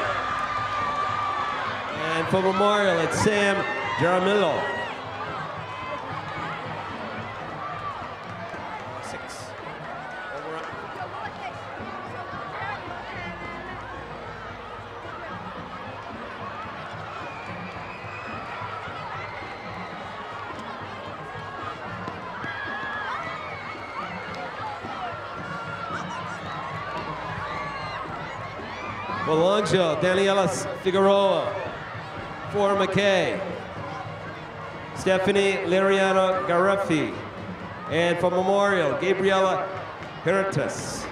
And for Memorial, it's Sam Jaramillo. 6. Over. For Long Joe, Daniela Figueroa. For McKay, Stephanie Liriano Gareffi. And for Memorial, Gabriela Heritas.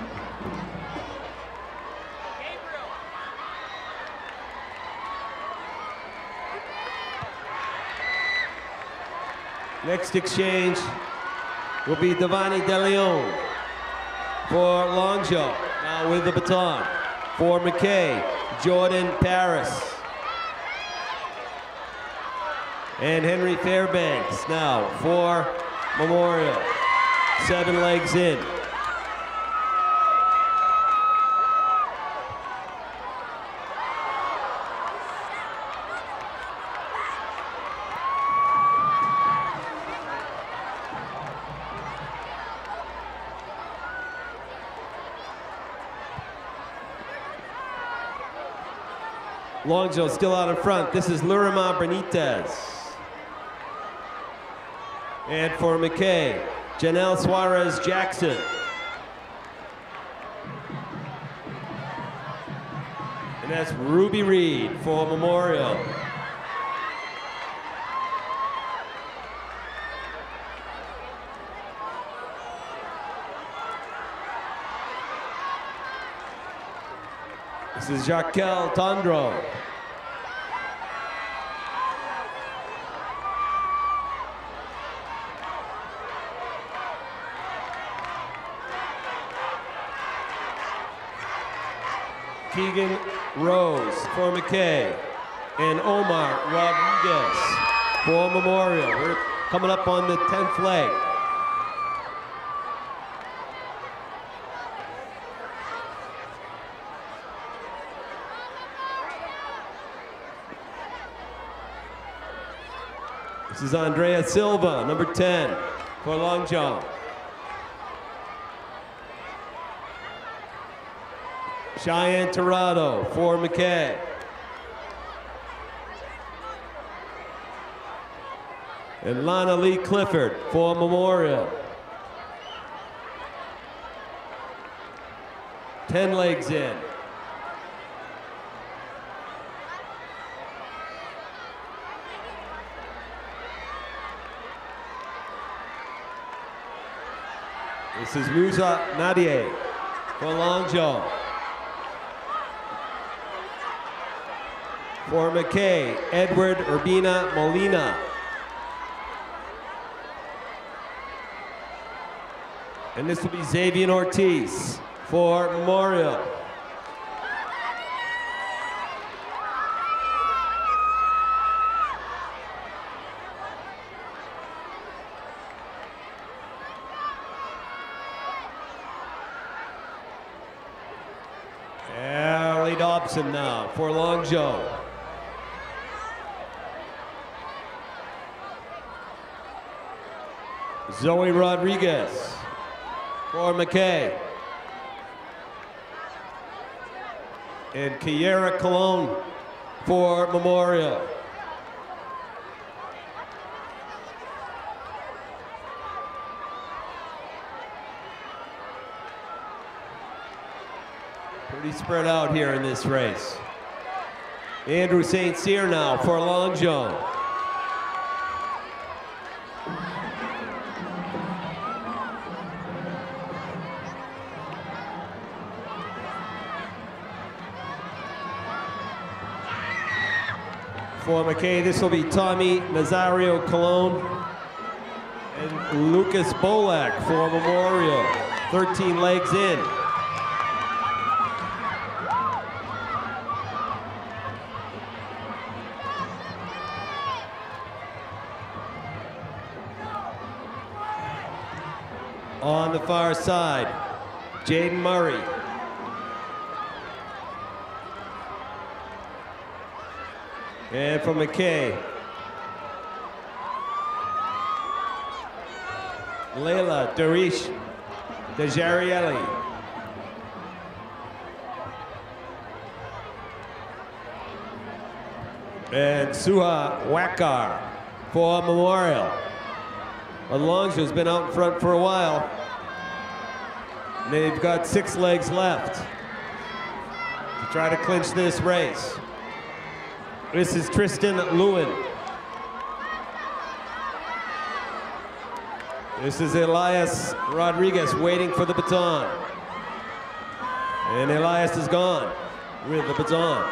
Next exchange will be Devani De Leon for long jump. Now with the baton. For McKay, Jordan Paris. And Henry Fairbanks now for Memorial. 7 legs in. Long jump still out in front. This is Lurima Benitez. And for McKay, Janelle Suarez Jackson. And that's Ruby Reed for Memorial. This is Jaquel Tondro. Keegan Rose for McKay. And Omar Rodriguez for Memorial. We're coming up on the 10th leg. This is Andrea Silva, number 10, for long jump. Cheyenne Tirado for McKay. And Lana Lee Clifford for Memorial. 10 legs in. This is Musa Nadia for long jump. For McKay, Edward Urbina Molina. And this will be Xavier Ortiz for Memorial. Ellie Dobson now for long jump. Zoe Rodriguez for McKay. And Kiera Colon for Memorial. Pretty spread out here in this race. Andrew St. Cyr now for long jump. For McKay, this will be Tommy Nazario Colon and Lucas Bolak for Memorial. 13 legs in. On the far side, Jaden Murray. And from McKay, Leila Darish Dejarielli. And Suha Wakar for Memorial. Alonso has been out in front for a while. And they've got 6 legs left to try to clinch this race. This is Tristan Lewin. This is Elias Rodriguez waiting for the baton. And Elias is gone with the baton.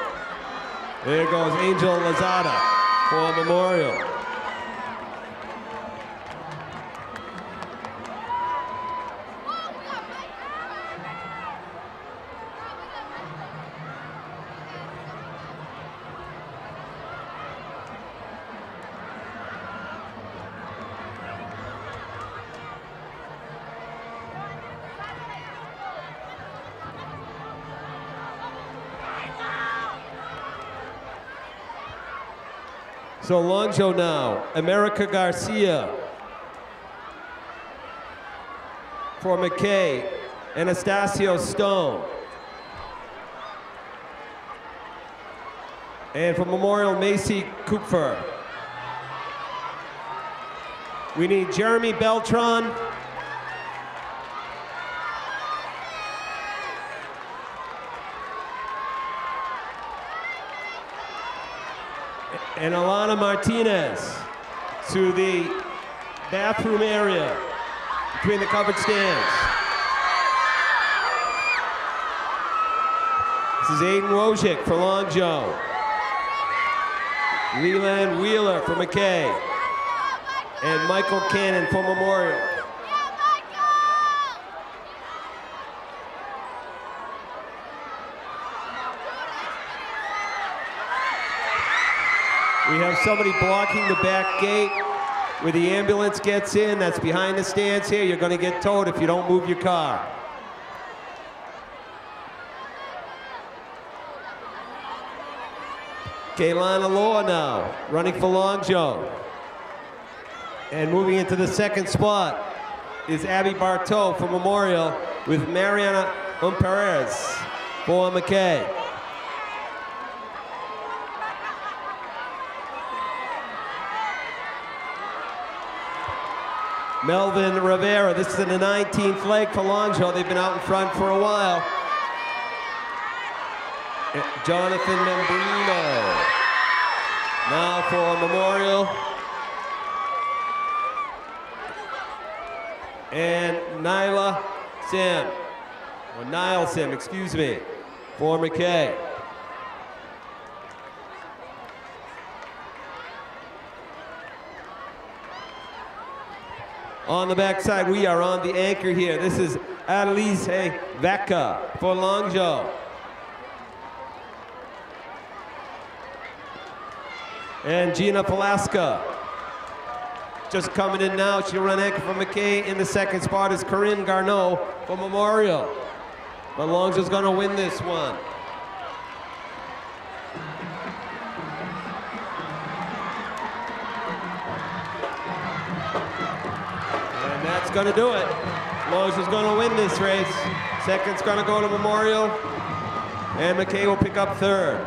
There goes Angel Lazada for Memorial. So long jump now, America Garcia. For McKay, Anastasio Stone. And for Memorial, Macy Kupfer. We need Jeremy Beltran. And Alana Martinez to the bathroom area between the covered stands. This is Aiden Wojcik for Long Joe. Leland Wheeler for McKay. And Michael Cannon for Memorial. We have somebody blocking the back gate where the ambulance gets in. That's behind the stands here. You're going to get towed if you don't move your car. Kaylana Loa now, running for Long Joe. And moving into the second spot is Abby Bartow for Memorial with Mariana Perez for McKay. Melvin Rivera, this is in the 19th leg for Long Joe. They've been out in front for a while. Jonathan Membrino. Now for Memorial. And Nyla Sim, or Nile Sim, excuse me, for McKay. On the backside, we are on the anchor here. This is Annalise Vecca for Long Joe. And Gina Palaska just coming in now. She'll run anchor for McKay. In the second spot is Corinne Garneau for Memorial. But Long Joe's gonna win this one. That's gonna do it. Long Joe's gonna win this race. Second's gonna go to Memorial, and McKay will pick up third.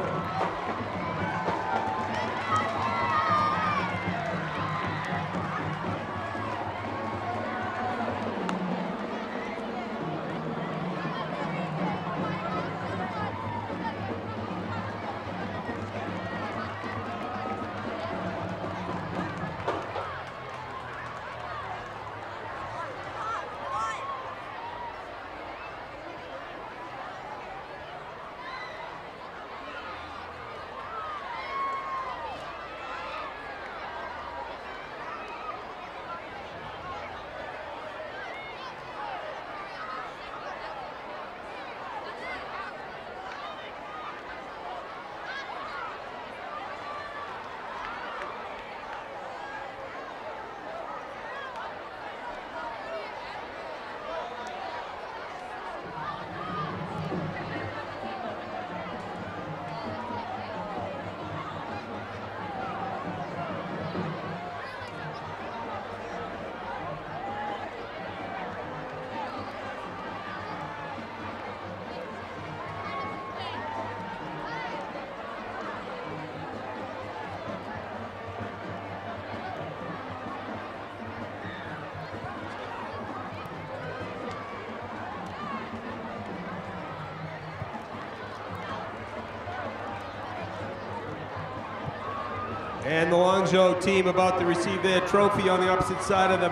And the Long Joe team about to receive their trophy on the opposite side of the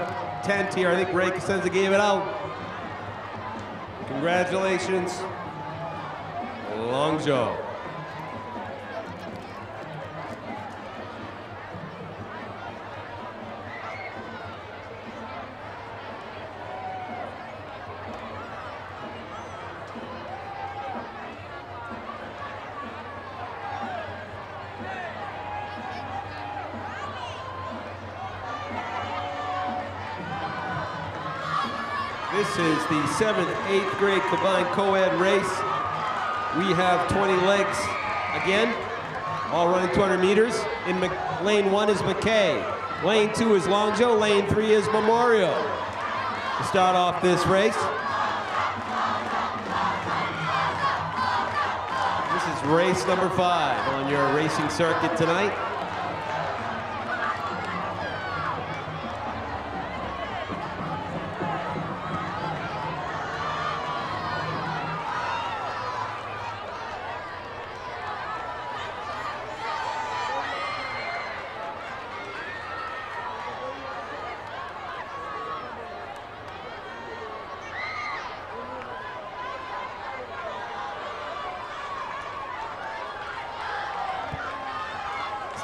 tent here. I think Ray Cosenza gave it out. Congratulations, Long Joe. This is the 7th, 8th grade combined co-ed race. We have 20 legs again. all running 200 meters. In lane 1 is McKay. Lane 2 is Longjo. Lane 3 is Memorial. To start off this race. This is race number 5 on your racing circuit tonight.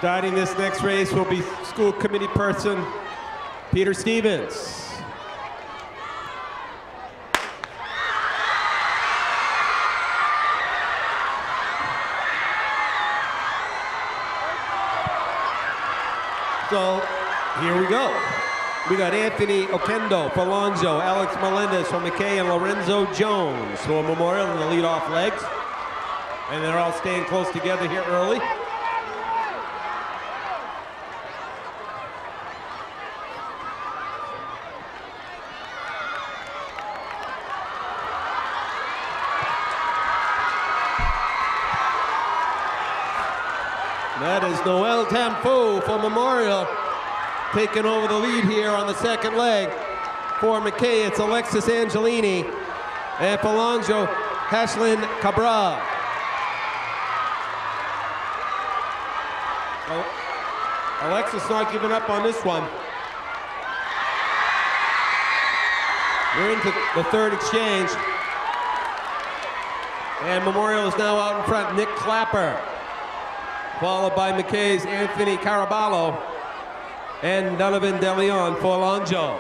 Starting this next race will be school committee person Peter Stevens. So here we go. We got Anthony Okendo for Longjo, Alex Melendez for McKay, and Lorenzo Jones for Memorial in the lead-off legs. And they're all staying close together here early. That is Noel Tamfu for Memorial, taking over the lead here on the second leg. For McKay, it's Alexis Angelini. And for Longjo, Hashlin Cabral. Alexis not giving up on this one. We're into the third exchange. And Memorial is now out in front, Nick Clapper. Followed by McKay's Anthony Caraballo and Donovan DeLeon for Longjo.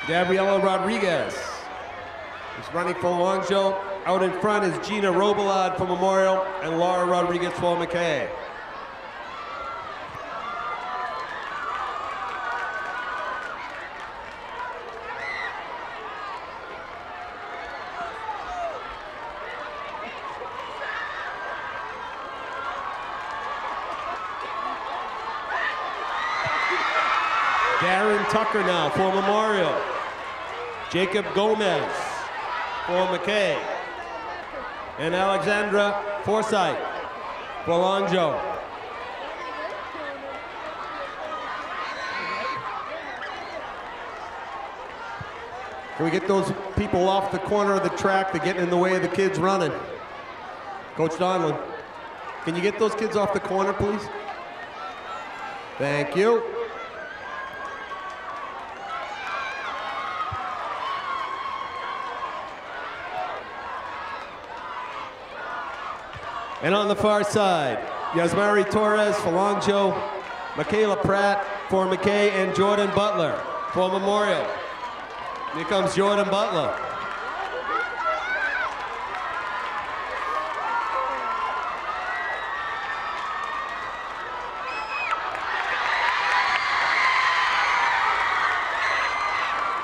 Gabriela Rodriguez is running for Longjo. Out in front is Gina Robillard for Memorial and Laura Rodriguez for McKay. Darren Tucker now for Memorial. Jacob Gomez for McKay. And Alexandra Forsythe for Longjo. Can we get those people off the corner of the track? They're getting in the way of the kids running. Coach Donlin, can you get those kids off the corner, please? Thank you. And on the far side, Yasmari Torres for Longjo, Michaela Pratt for McKay, and Jordan Butler for Memorial. Here comes Jordan Butler.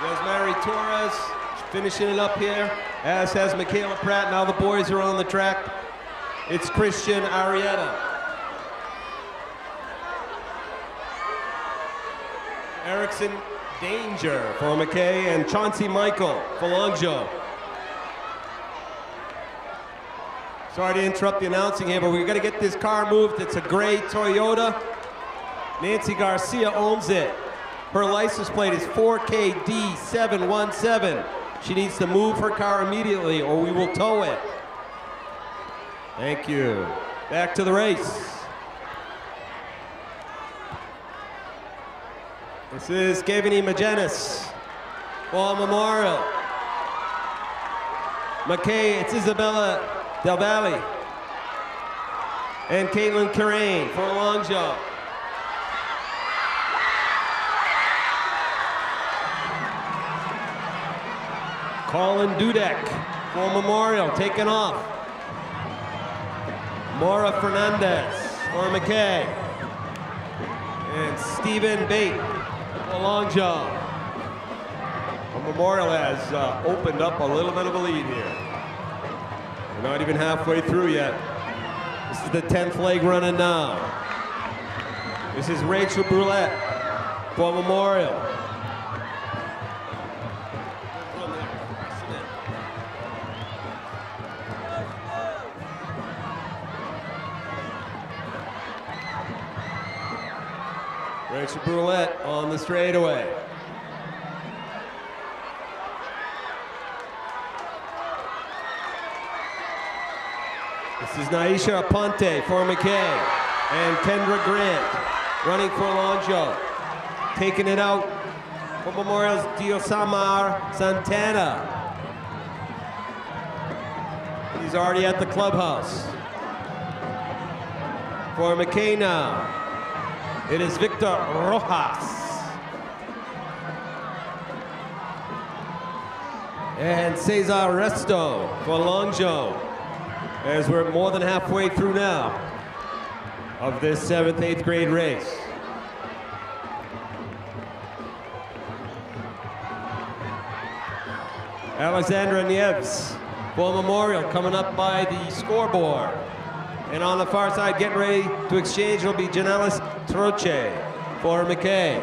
Yasmari Torres finishing it up here, as has Michaela Pratt. Now the boys are on the track. It's Christian Arietta. Erickson Danger for McKay and Chauncey Michael for Longjo. Sorry to interrupt the announcing here, but we've got to get this car moved. It's a gray Toyota. Nancy Garcia owns it. Her license plate is 4KD717. She needs to move her car immediately or we will tow it. Thank you. Back to the race. This is Gavini Magenis for Memorial. McKay, it's Isabella Del Valle. And Caitlin Carrain for Longjo. Colin Dudek for Memorial, taking off. Maura Fernandez for McKay. And Stephen Bate, a long jump. Memorial has opened up a little bit of a lead here. We're not even halfway through yet. This is the 10th leg running now. This is Rachel Brulette for Memorial. Rachel Brulette on the straightaway. This is Naisha Aponte for McKay. And Kendra Grant running for Alonso. Taking it out for Memorial's Diosamar Santana. He's already at the clubhouse. For McKay now, it is Victor Rojas. And Cesar Resto for Longjo, as we're more than halfway through now of this 7th, 8th grade race. Alexandra Nieves for Memorial coming up by the scoreboard. And on the far side, getting ready to exchange will be Janelis Troche for McKay.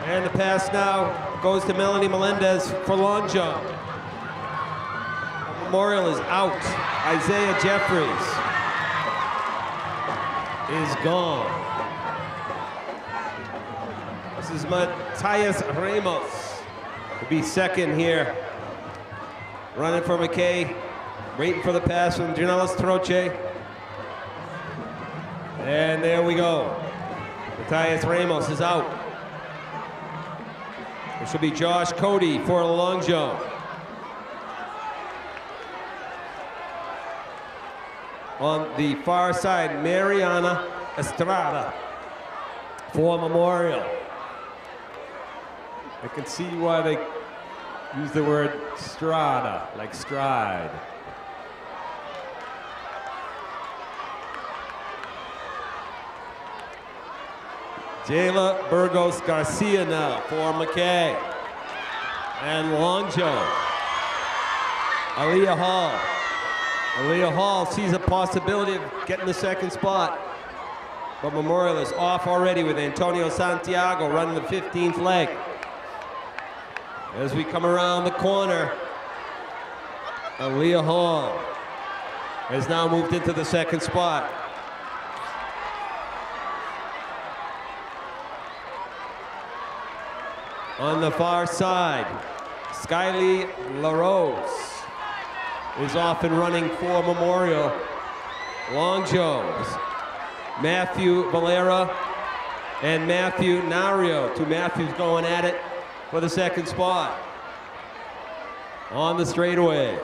And the pass now goes to Melanie Melendez for long jump. Memorial is out. Isaiah Jeffries is gone. This is Matias Ramos to be second here. Running for McKay, waiting for the pass from Janelis Troche. And there we go. Matias Ramos is out. This will be Josh Cody for a long jump. On the far side, Mariana Estrada for Memorial. I can see why they use the word strada, like stride. Jayla Burgos Garcia now for McKay. And Longjo. Aaliyah Hall. Aaliyah Hall sees a possibility of getting the second spot. But Memorial is off already with Antonio Santiago running the 15th leg. As we come around the corner, Aaliyah Hall has now moved into the second spot. On the far side, Skyly LaRose is off and running for Memorial. Longjoes, Matthew Valera and Matthew Nario. Two Matthews going at it for the second spot. On the straightaway,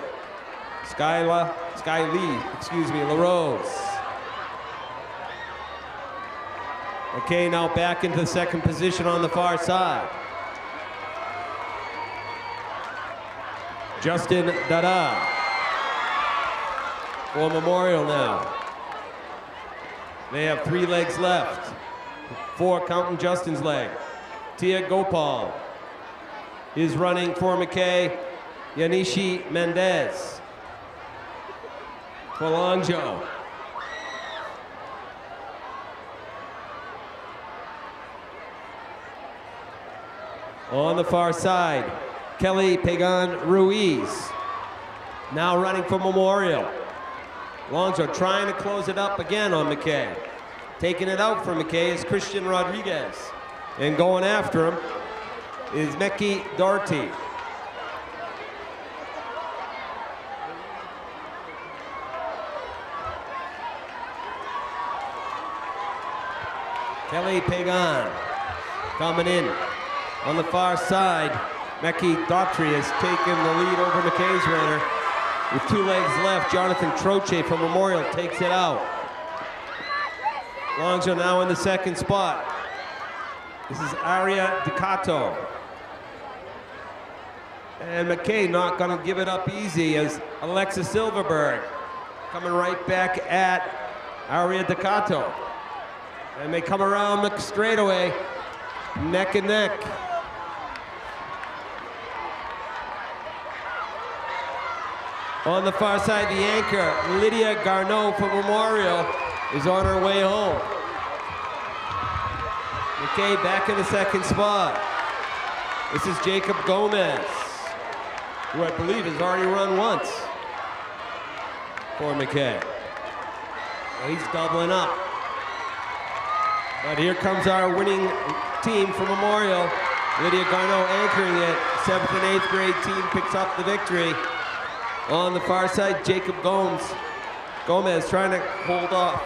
LaRose. Okay, now back into the second position on the far side. Justin Dada for Memorial now. They have 3 legs left. 4 counting Justin's leg. Tia Gopal is running for McKay. Yanishi Mendez for Longjo. On the far side, Kelly Pagan Ruiz now running for Memorial. Longjo trying to close it up again on McKay. Taking it out for McKay is Christian Rodriguez. And going after him is Mekhi Doherty. Kelly Pagan coming in. On the far side, Mekhi Daughtry has taken the lead over McKay's runner. With 2 legs left, Jonathan Troche from Memorial takes it out. Longjo now in the second spot. This is Aria Ducato. And McKay not gonna give it up easy as Alexa Silverberg coming right back at Aria D'Acato. And they come around the straightaway, neck and neck. On the far side, the anchor, Lydia Garneau from Memorial, is on her way home. McKay back in the second spot. This is Jacob Gomez, who I believe has already run once for McKay. He's doubling up. But here comes our winning team from Memorial. Lydia Garneau anchoring it. 7th and 8th grade team picks up the victory. On the far side, Jacob Gomez trying to hold off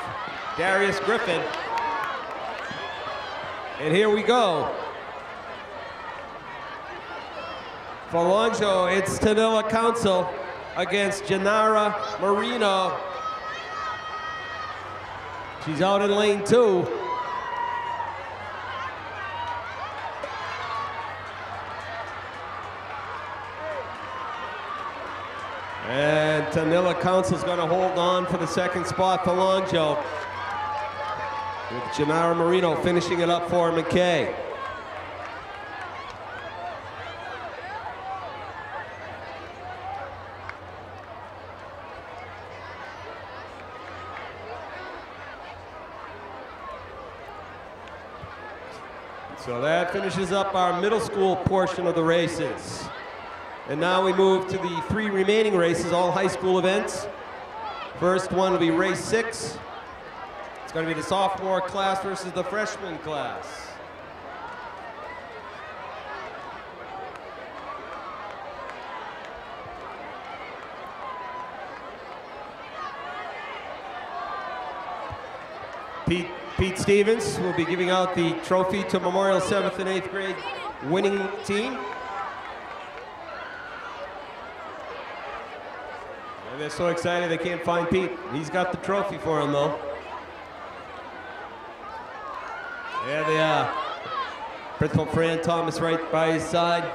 Darius Griffin. And here we go. For Longzhou, it's Tanilla Council against Janara Marino. She's out in lane 2. And Tanilla Council's going to hold on for the second spot for Longzhou, with Janara Marino finishing it up for McKay. So that finishes up our middle school portion of the races. And now we move to the 3 remaining races, all high school events. First one will be race 6. It's going to be the sophomore class versus the freshman class. Pete Stevens will be giving out the trophy to Memorial 7th and 8th grade winning team. And they're so excited they can't find Pete. He's got the trophy for him though. There they are. Principal Fran Thomas right by his side.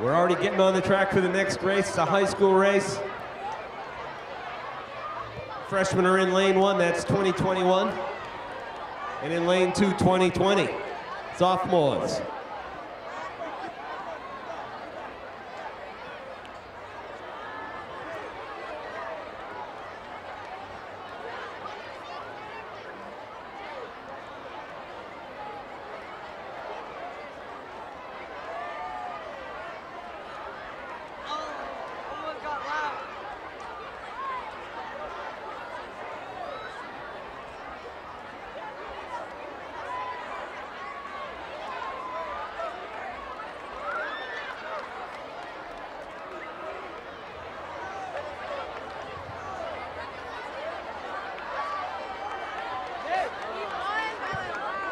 We're already getting on the track for the next race. It's a high school race. Freshmen are in lane 1, that's 2021. And in lane 2, 2020. Sophomores.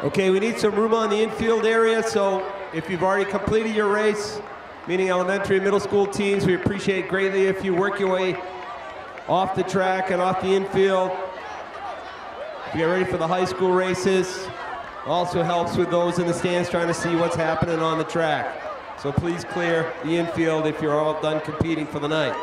Okay, we need some room on the infield area, so if you've already completed your race, meaning elementary and middle school teams, we appreciate greatly if you work your way off the track and off the infield. To get ready for the high school races. Also helps with those in the stands trying to see what's happening on the track. So please clear the infield if you're all done competing for the night.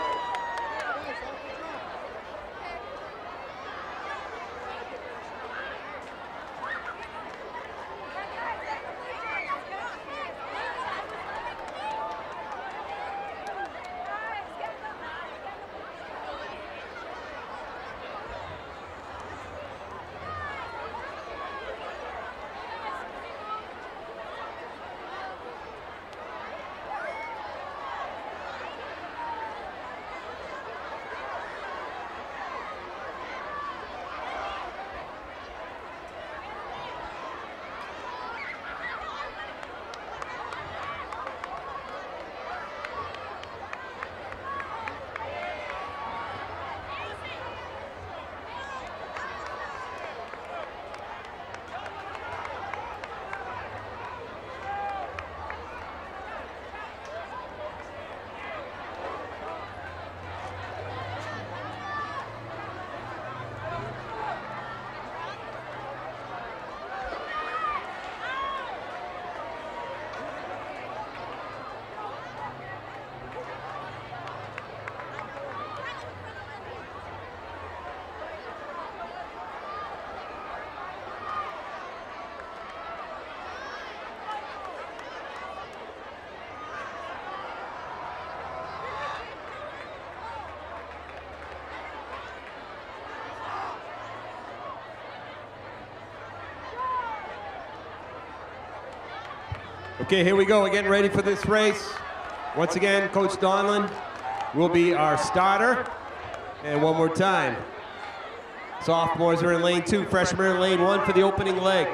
Okay, here we go. We're getting ready for this race. Once again, Coach Donlin will be our starter. And one more time. Sophomores are in lane 2, freshmen are in lane 1 for the opening leg.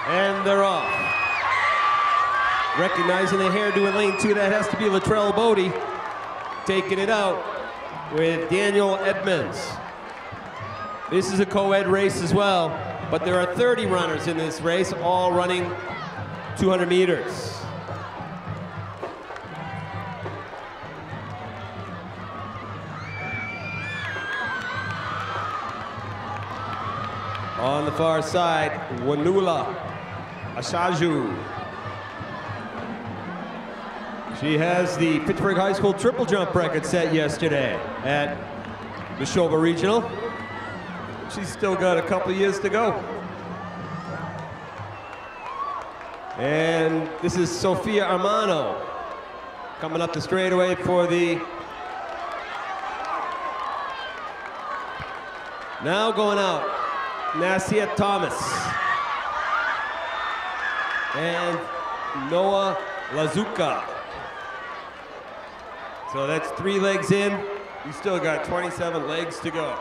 And they're off. Recognizing the hairdo in lane 2, that has to be Latrell Bodie. Taking it out with Daniel Edmonds. This is a co-ed race as well, but there are 30 runners in this race, all running 200 meters. On the far side, Wanula Ashaju. She has the Fitchburg High School triple jump record set yesterday at Neshoba Regional. She's still got a couple years to go. And this is Sophia Armano coming up the straightaway for the... Now going out, Nasia Thomas and Noah Lazuka. So that's 3 legs in. You still got 27 legs to go.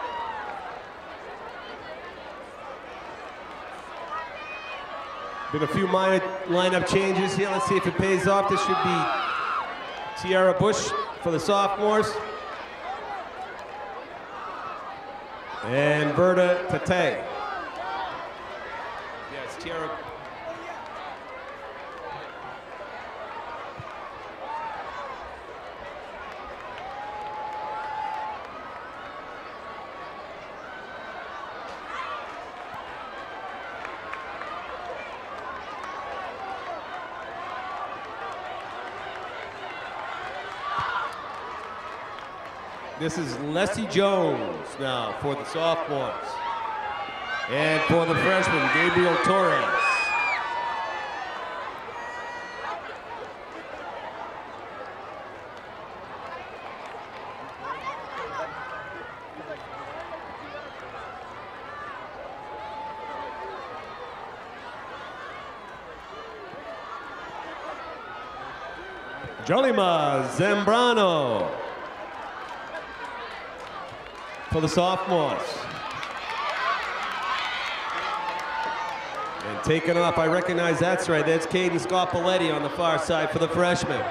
Been a few minor lineup changes here. Let's see if it pays off. This should be Tiara Bush for the sophomores. And Berta Tate. Yes, Tiara. This is Leslie Jones now for the sophomores. And for the freshman, Gabriel Torres. Jolima Zambrano for the sophomores. And taken off, I recognize that's right, that's Caden Scopoletti on the far side for the freshmen.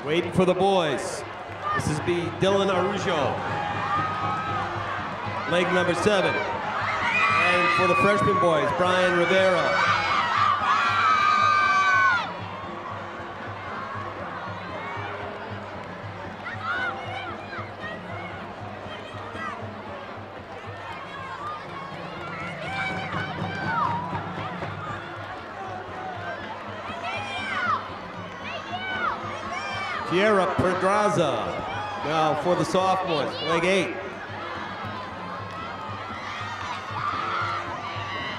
Waiting for the boys. This is Dylan Arujo, leg number 7. And for the freshman boys, Brian Rivera. Kiera Pedraza now for the sophomores, leg 8.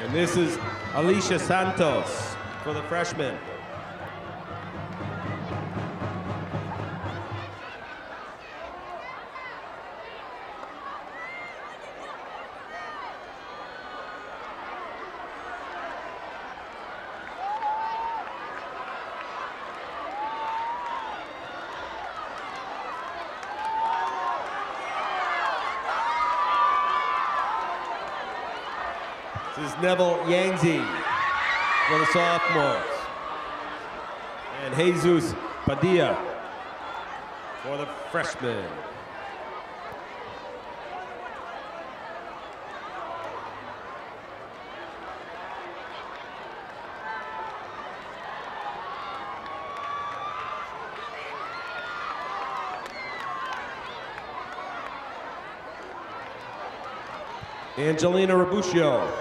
And this is Alicia Santos for the freshmen. This is Neville Yangzi for the sophomores. And Jesus Padilla for the freshmen. Angelina Rabuccio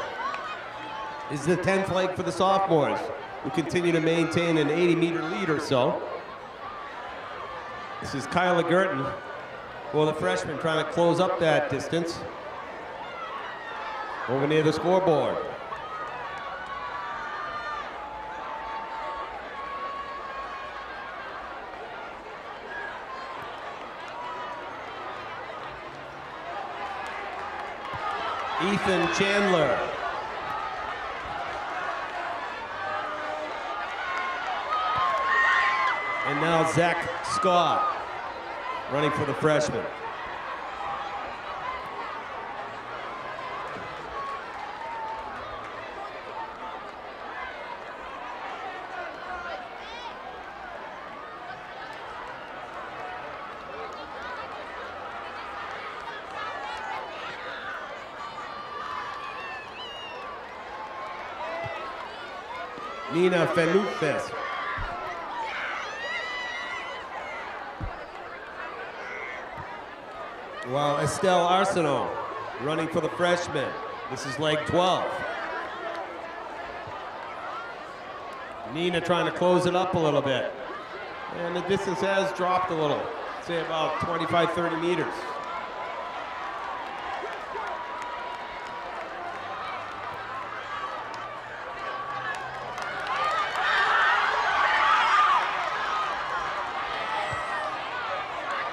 is the 10th leg for the sophomores, who continue to maintain an 80-meter lead or so. This is Kyla Gerton for the freshmen, trying to close up that distance over near the scoreboard. Ethan Chandler. And now Zach Scott running for the freshman. Nina Fenufes. While Estelle Arsenault running for the freshman. This is leg 12. Nina trying to close it up a little bit. And the distance has dropped a little, say about 25, 30 meters.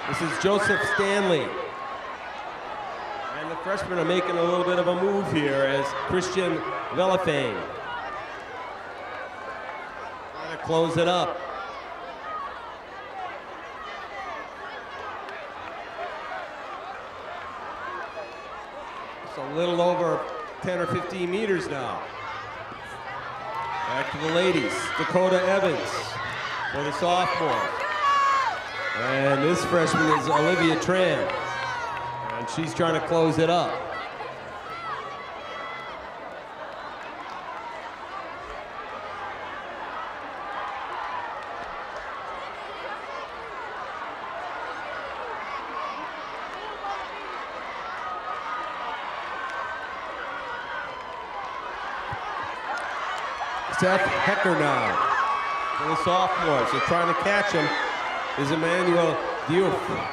This is Joseph Stanley. And the freshmen are making a little bit of a move here as Christian Velafane trying to close it up. It's a little over 10 or 15 meters now. Back to the ladies. Dakota Evans for the sophomore. And this freshman is Olivia Tran, and she's trying to close it up. Seth Hecker now for the sophomores. They're trying to catch him. Is Emmanuel Diouf.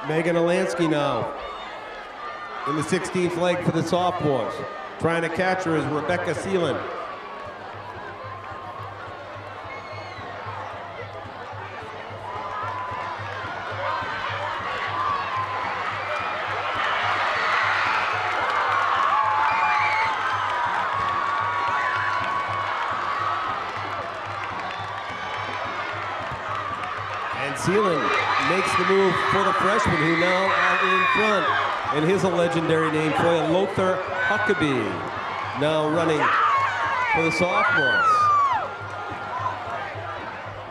Megan Alansky now in the 16th leg for the sophomores. Trying to catch her is Rebecca Seelan. And Seelan makes the move for the freshman, who now are in front. And his a legendary name for Lothar Huckabee, now running for the sophomores.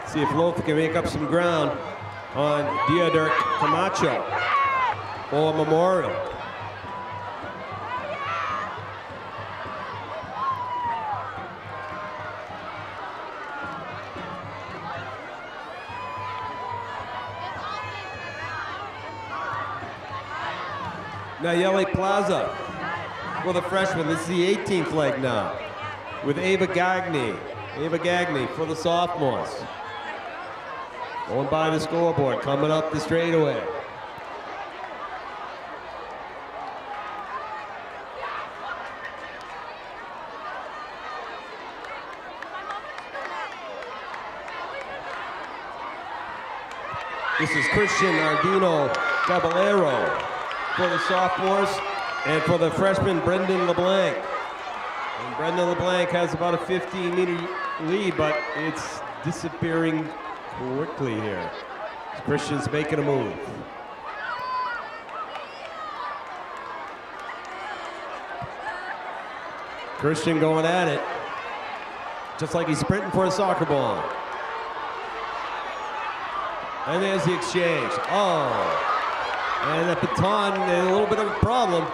See if Lothar can make up some ground on Diader Camacho for Memorial. Nayeli Plaza for the freshman. This is the 18th leg now with Ava Gagné. Ava Gagné for the sophomores. Going by the scoreboard, coming up the straightaway. This is Christian Ardino Caballero for the sophomores, and for the freshman, Brendan LeBlanc. And Brendan LeBlanc has about a 15-meter lead, but it's disappearing quickly here. Christian's making a move. Christian going at it, just like he's sprinting for a soccer ball. And there's the exchange. Oh. And the baton, a little bit of a problem.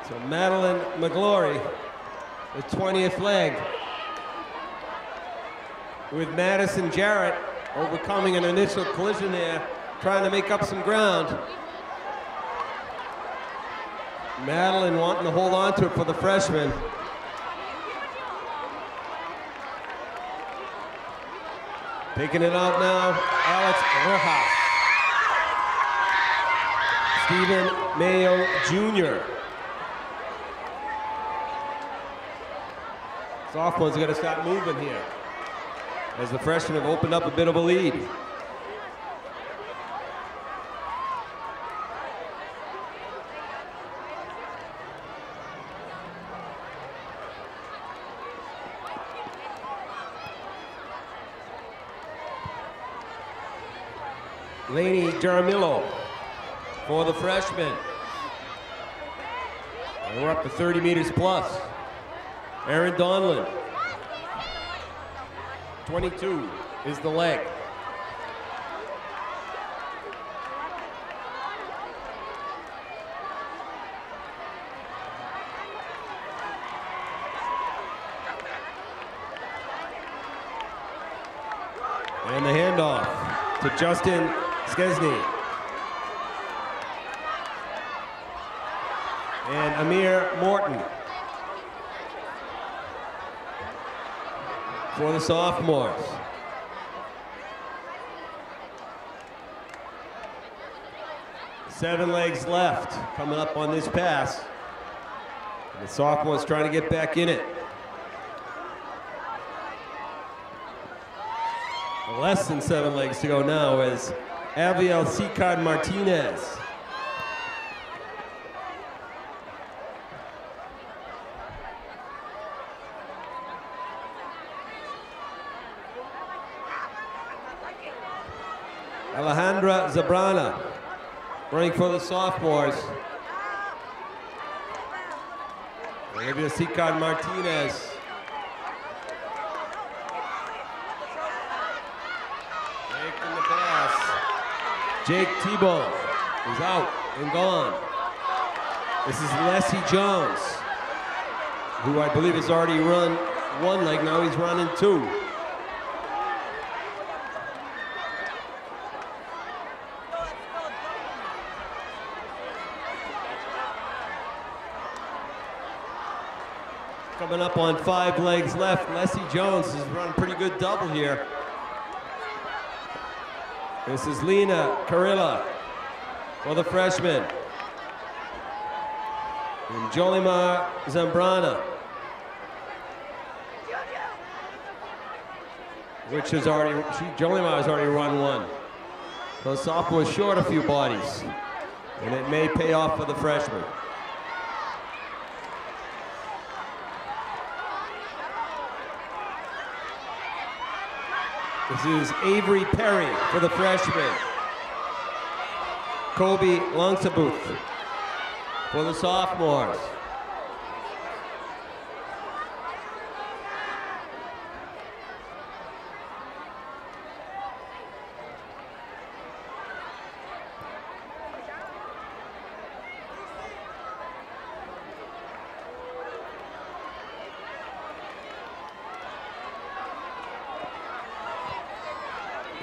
So Madeline McGlory, the 20th leg, with Madison Jarrett overcoming an initial collision there, trying to make up some ground. Madeline wanting to hold on to it for the freshman. Taking it out now, Alex Rojas. Stephen Mayo Jr. Sophomores are going to start moving here as the freshmen have opened up a bit of a lead. Lainey Jaramillo for the freshman. And we're up to 30 meters plus. Aaron Donlin. 22 is the leg. And the handoff to Justin Skesny. And Amir Morton for the sophomores. Seven legs left coming up on this pass. And the sophomores trying to get back in it. Less than 7 legs to go now as Abiel Sicard Martinez. Alejandra Zabrana running for the sophomores. Abiel Sicard Martinez. Jake Tebow is out and gone. This is Leslie Jones, who I believe has already run one leg, now he's running two. Coming up on 5 legs left, Leslie Jones has run a pretty good double here. This is Lena Carilla for the freshman. And Jolimar Zambrana, which has already, Jolimar has already run one. So the sophomore is short a few bodies, and it may pay off for the freshman. This is Avery Perry for the freshman. Kobe Longsabuth for the sophomores.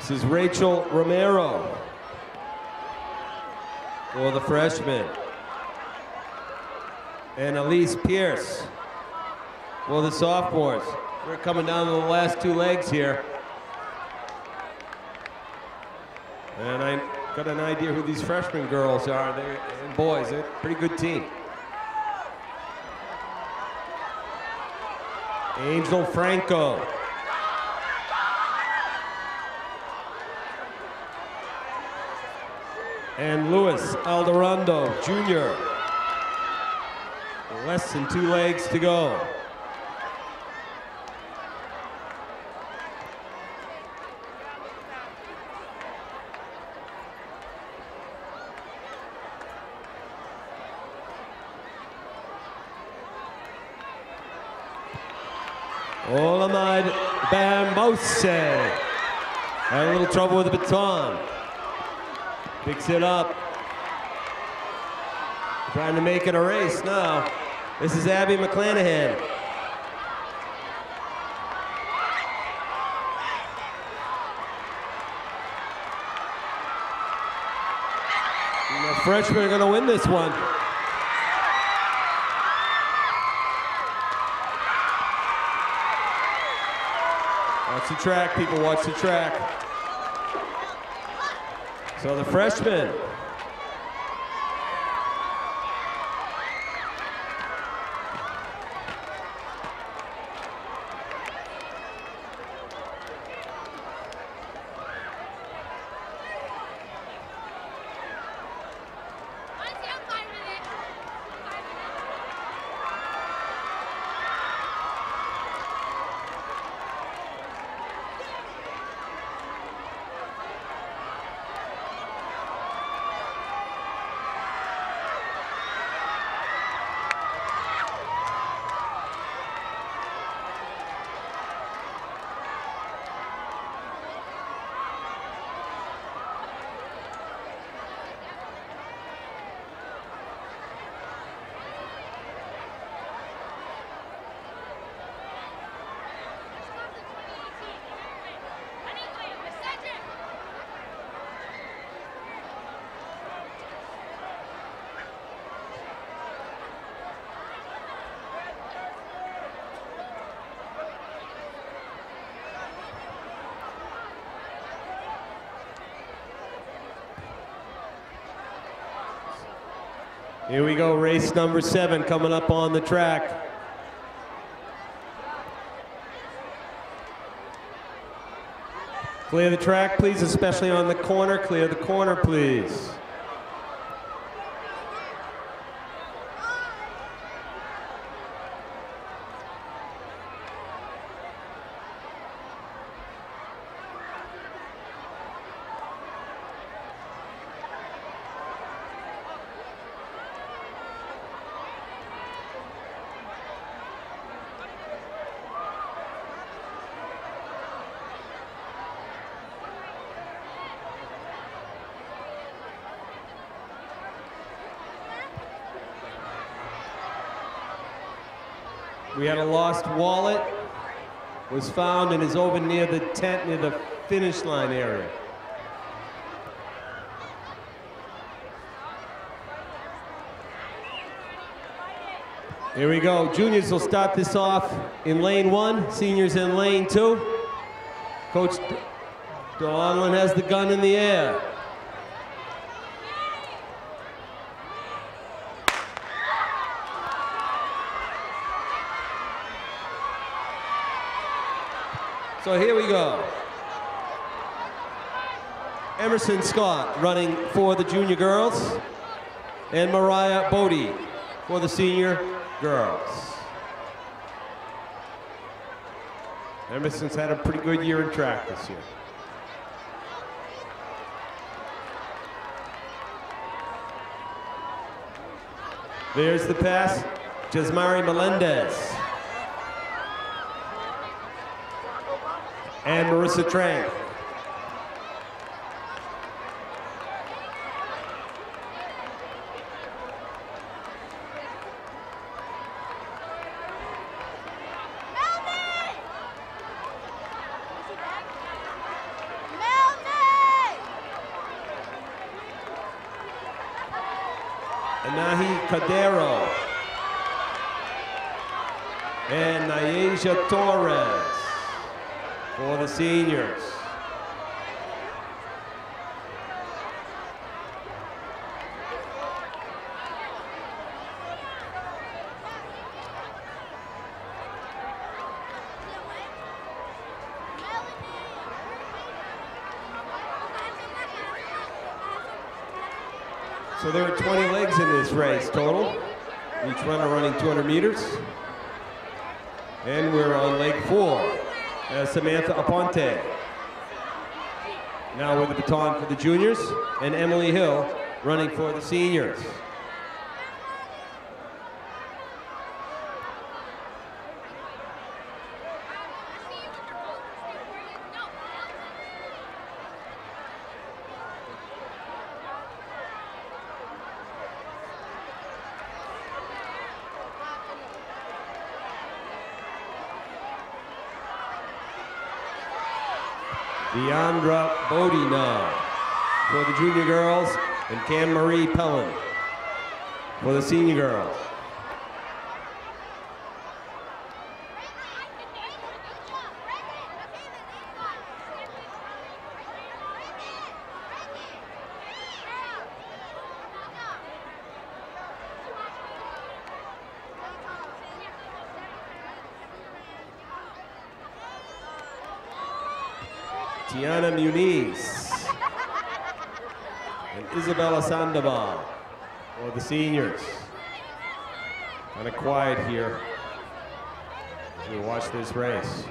This is Rachel Romero for the freshman. And Elise Pierce for the sophomores. We're coming down to the last 2 legs here. And I got an idea who these freshman girls are, and boys. They're a pretty good team. Angel Franco. And Luis Alderando Jr. Less than 2 legs to go. Olamide Bambose had a little trouble with the baton. Picks it up. Trying to make it a race now. This is Abby McClanahan. And the freshmen are going to win this one. Watch the track, people, watch the track. So the freshmen. Here we go, race number 7 coming up on the track. Clear the track, please, especially on the corner. Clear the corner, please. We had a lost wallet, was found and is over near the tent, near the finish line area. Here we go, juniors will start this off in lane 1, seniors in lane 2. Coach Donlin has the gun in the air. So here we go. Emerson Scott running for the junior girls, and Mariah Bodie for the senior girls. Emerson's had a pretty good year in track this year. There's the pass, Jasmari Melendez. And Marissa Trang. Anahi Cadero. And Nayesia Torres for the seniors. So there are 20 legs in this race total. Each runner running 200 meters. And we're on leg 4. Samantha Aponte. Now with the baton for the juniors, and Emily Hill running for the seniors. Deandra Bodie now for the junior girls, and Cam Marie Pellin for the senior girls. Tiana Muniz and Isabella Sandoval for the seniors. Kind of quiet here as we watch this race.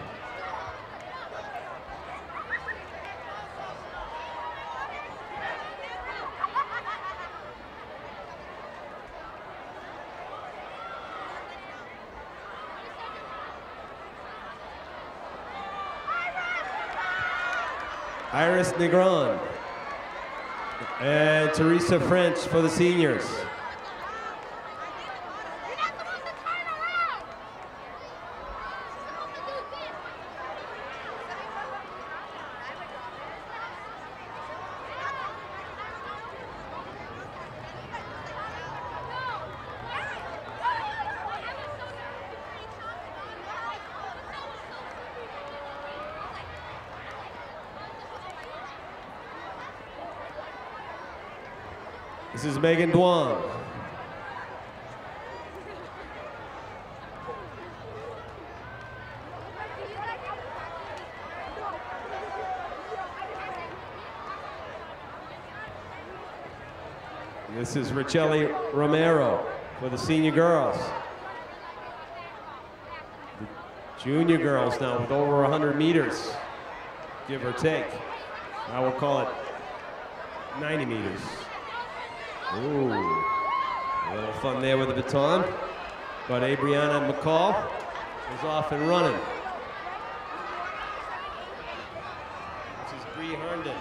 Iris Negron and Teresa French for the seniors. This is Megan Duong. This is Richelle Romero for the senior girls. The junior girls now with over 100 meters, give or take. I will call it 90 meters. Ooh, a little fun there with the baton. But Abriana McCall is off and running. This is Bree Herndon.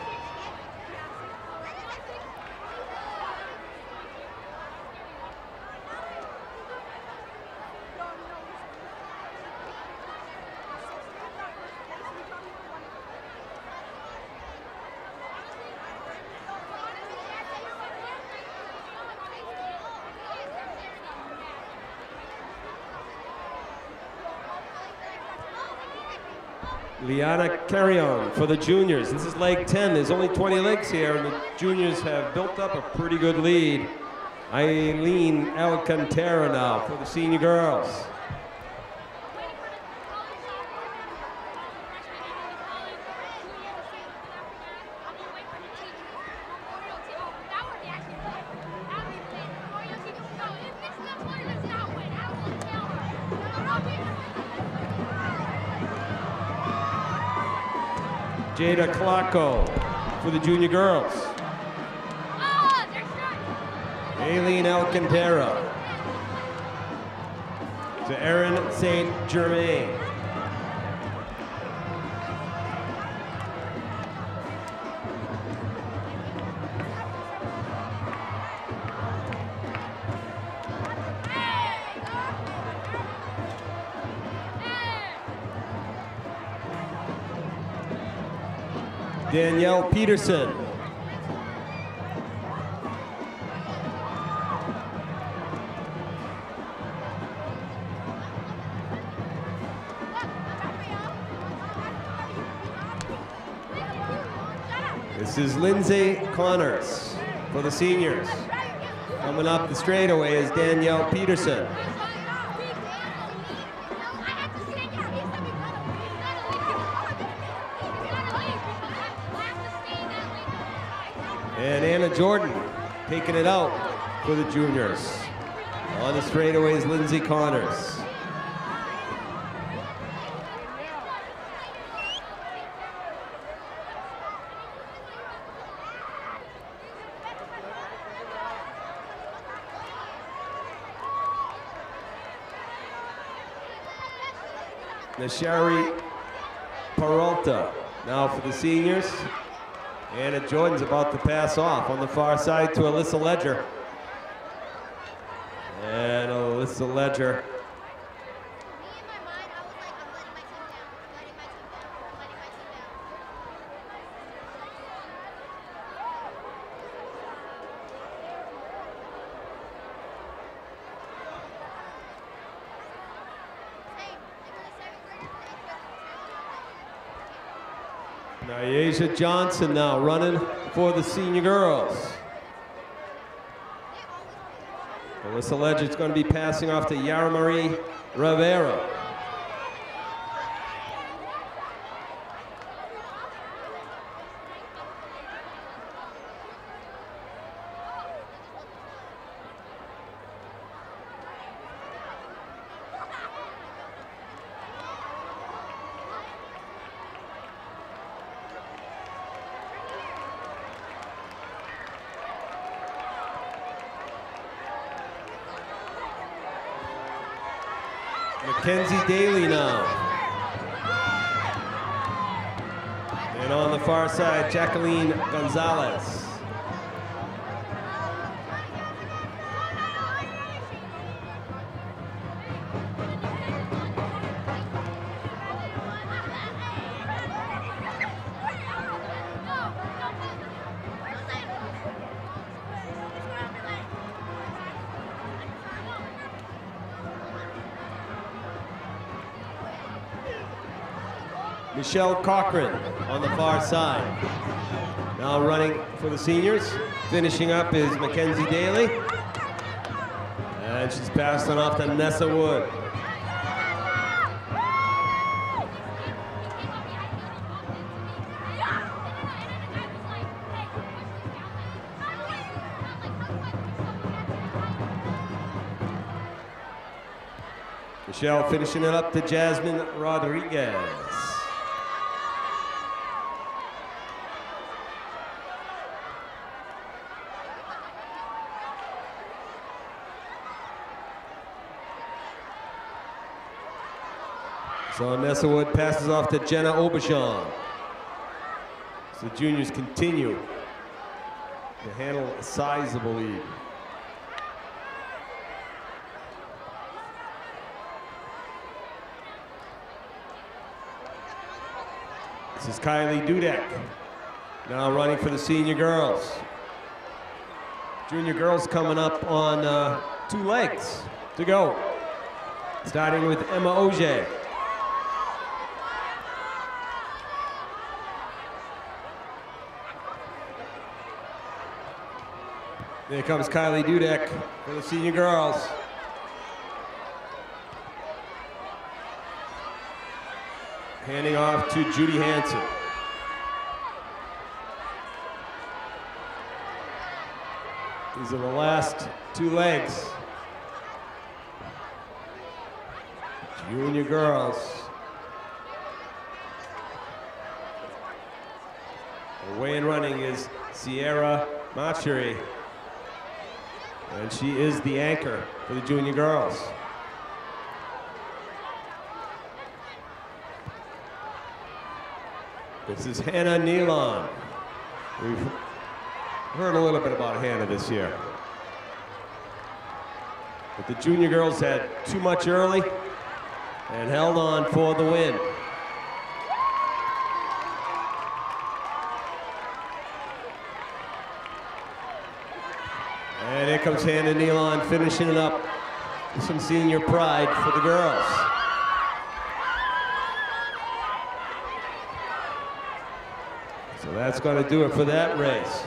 Liana Carrion for the juniors. This is leg 10. There's only 20 legs here, and the juniors have built up a pretty good lead. Eileen Alcantara now for the senior girls. Jada Clacco for the junior girls. Aileen Alcantara to Erin St. Germain. Danielle Peterson. This is Lindsay Connors for the seniors. Coming up the straightaway is Danielle Peterson. And Anna Jordan taking it out for the juniors. On the straightaway is Lindsay Connors. Nashari Peralta now for the seniors. Anna Jordan's about to pass off on the far side to Alyssa Ledger. And Alyssa Ledger. Nyasia Johnson now running for the senior girls. Alyssa Ledger's going to be passing off to Yara Marie Rivera. Mackenzie Daly now. And on the far side, Jacqueline Gonzalez. Michelle Cochran on the far side. Now running for the seniors. Finishing up is Mackenzie Daly. And she's passed on off to Nessa Wood. Michelle finishing it up to Jasmine Rodriguez. So Nessa Wood passes off to Jenna Aubuchon. So the juniors continue to handle a sizable lead. This is Kylie Dudek, now running for the senior girls. Junior girls coming up on 2 legs to go. Starting with Emma Auger. There comes Kylie Dudek for the senior girls. Handing off to Judy Hansen. These are the last 2 legs. Junior girls. Away and running is Sierra Macheri. And she is the anchor for the junior girls. This is Hannah Nealon. We've heard a little bit about Hannah this year. But the junior girls had too much early and held on for the win. And here comes Hannah Nealon finishing it up with some senior pride for the girls. So that's going to do it for that race.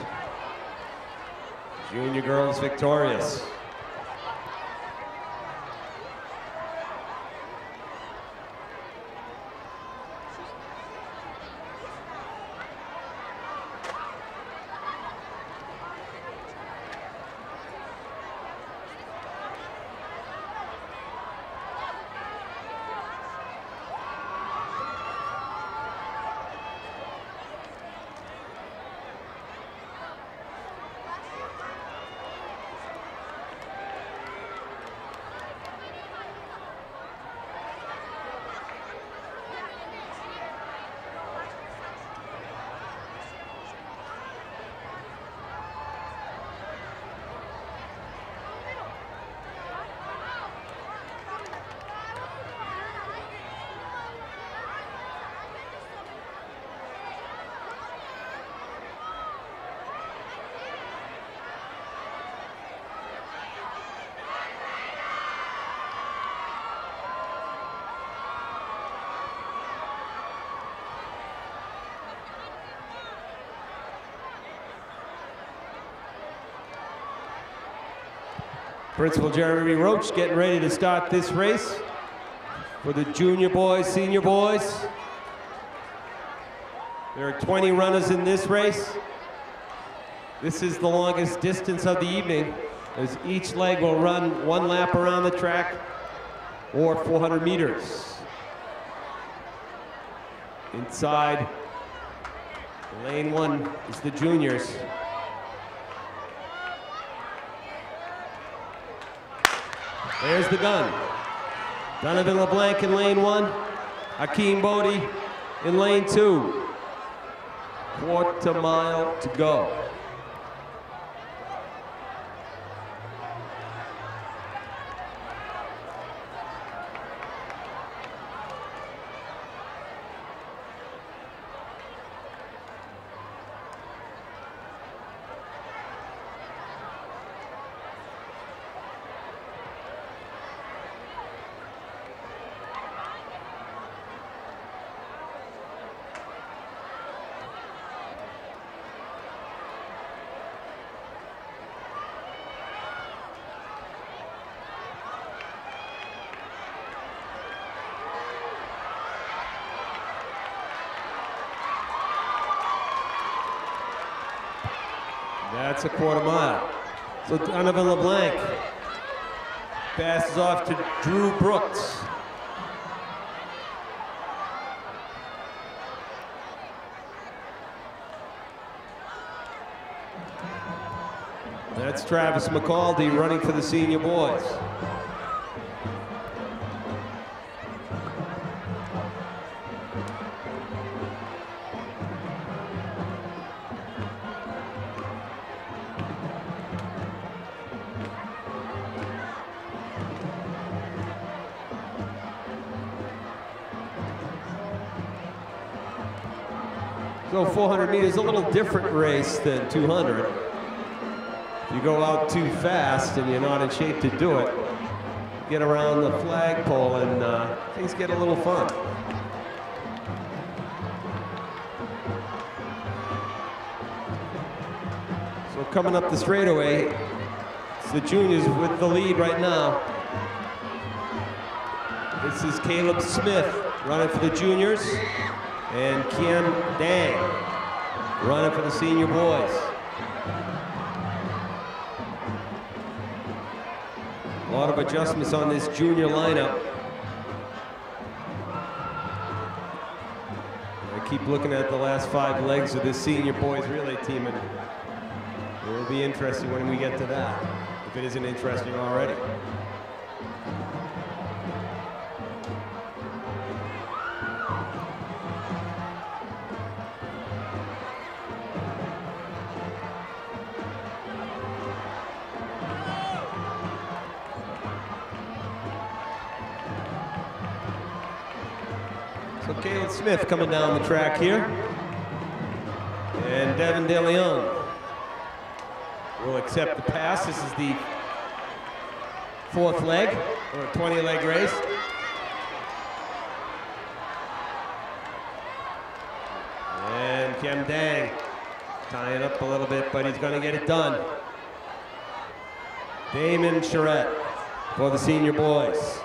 Junior girls victorious. Principal Jeremy Roach getting ready to start this race for the junior boys, senior boys. There are 20 runners in this race. This is the longest distance of the evening, as each leg will run 1 lap around the track or 400 meters. Inside lane 1 is the juniors. There's the gun. Donovan LeBlanc in lane 1. Hakeem Bodie in lane 2. Quarter mile to go. That's a quarter mile. So Donovan LeBlanc passes off to Drew Brooks. That's Travis McCaldy running for the senior boys. So 400 meters, a little different race than 200. If you go out too fast and you're not in shape to do it, get around the flagpole and things get a little fun. So coming up the straightaway, it's the juniors with the lead right now. This is Caleb Smith running for the juniors, and Kim Dang running for the senior boys. A lot of adjustments on this junior lineup. I keep looking at the last 5 legs of this senior boys relay team, and it will be interesting when we get to that, if it isn't interesting already. So Caleb Smith coming down the track here. And Devin DeLeon will accept the pass. This is the 4th leg, or a 20-leg race. And Kim Dang tying up a little bit, but he's going to get it done. Damon Charette for the senior boys.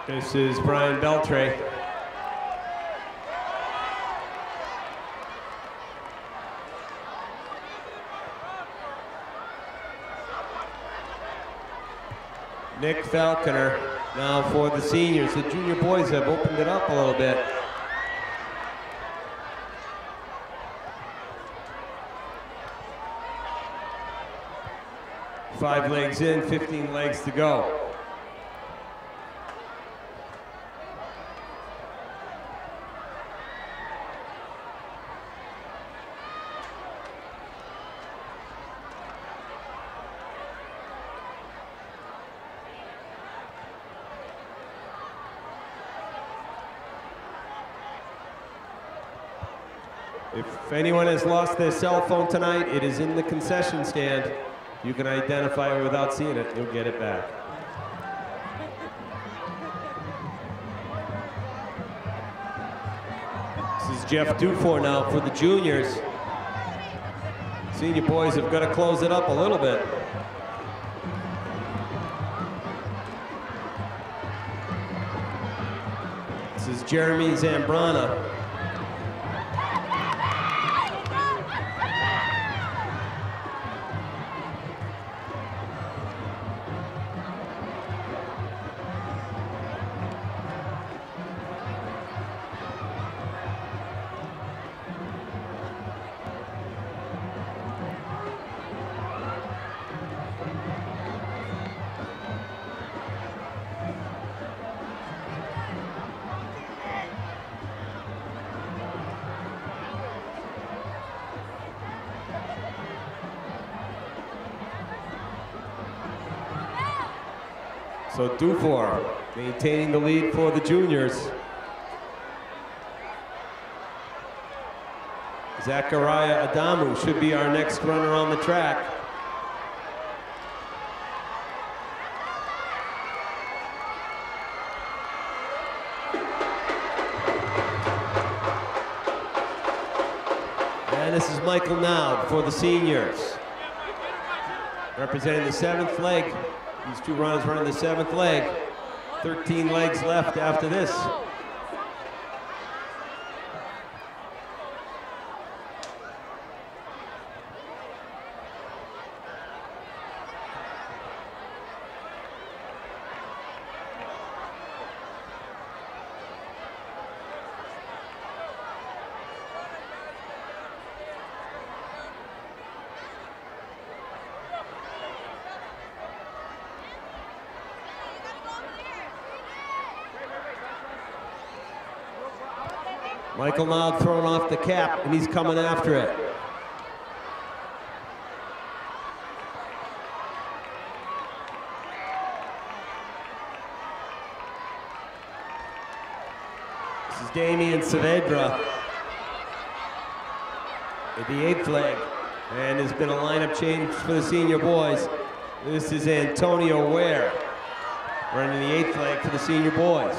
This is Brian Beltray. Nick Falconer now for the seniors. The junior boys have opened it up a little bit. Five legs in, 15 legs to go. If anyone has lost their cell phone tonight, it is in the concession stand. You can identify it without seeing it, you'll get it back. Jeff Dufour now for the juniors. Senior boys have got to close it up a little bit. This is Jeremy Zambrana. So Dufour maintaining the lead for the juniors. Zachariah Adamu should be our next runner on the track. And this is Michael Naud for the seniors. Representing the 7th leg. These two runners running the 7th leg. 13 legs left after this. Michael Naud throwing off the cap, and he's coming after it. This is Damian Saavedra at the 8th leg, and there's been a lineup change for the senior boys. This is Antonio Ware running the 8th leg for the senior boys.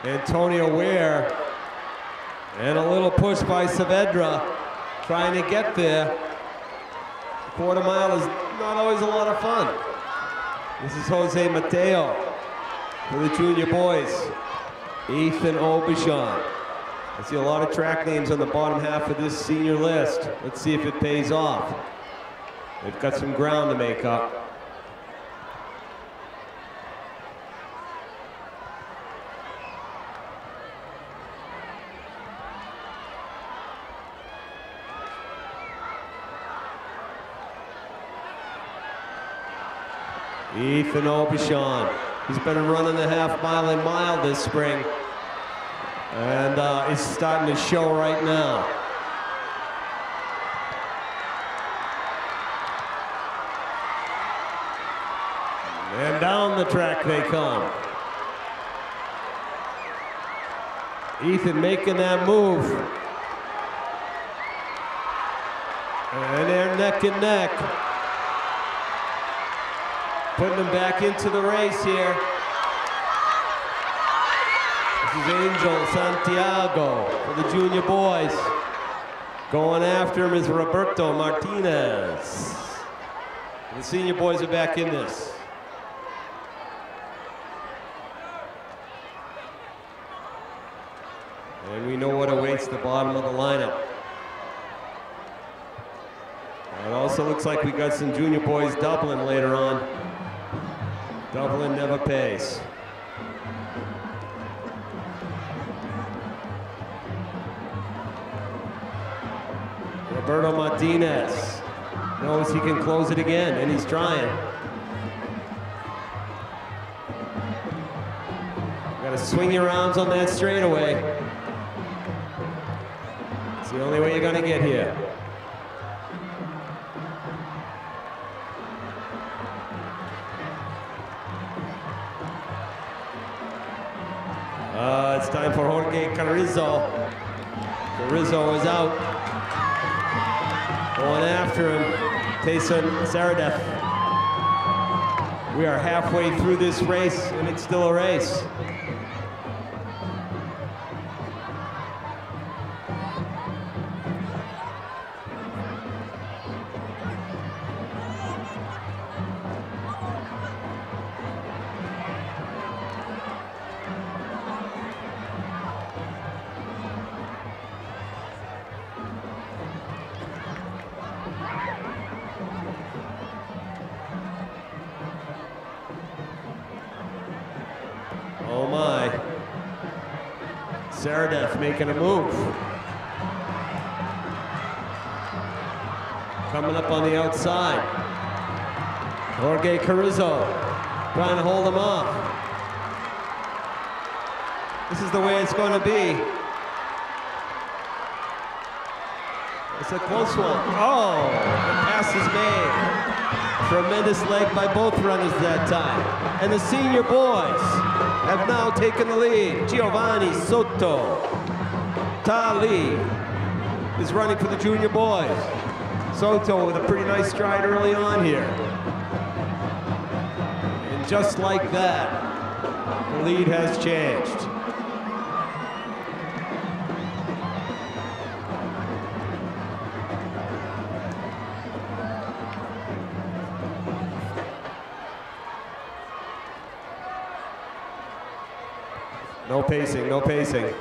Antonio Ware, and a little push by Saavedra, trying to get there. The quarter mile is not always a lot of fun. This is Jose Mateo for the junior boys. Ethan Aubuchon. I see a lot of track names on the bottom half of this senior list. Let's see if it pays off. They've got some ground to make up. Ethan Aubuchon. He's been running the half-mile and mile this spring, and it's starting to show right now. And down the track they come. Ethan making that move. And they're neck and neck. Putting them back into the race here. This is Angel Santiago for the junior boys. Going after him is Roberto Martinez. The senior boys are back in this. And we know what awaits the bottom of the lineup. It also looks like we got some junior boys doubling later on. Doubling never pays. Roberto Martinez knows he can close it again, and he's trying. Got to swing your arms on that straightaway. It's the only way you're going to get here. It's time for Jorge Carrizo. Carrizo is out. Going after him, Tayson Saradeth. We are halfway through this race, and it's still a race. Oh my. Saradeth making a move. Coming up on the outside. Jorge Carrizo trying to hold him off. This is the way it's going to be. It's a close one. Oh, the pass is made. Tremendous leg by both runners that time. And the senior boys have now taken the lead. Giovanni Soto. Tali is running for the junior boys. Soto with a pretty nice stride early on here. And just like that, the lead has changed. No pacing, no pacing.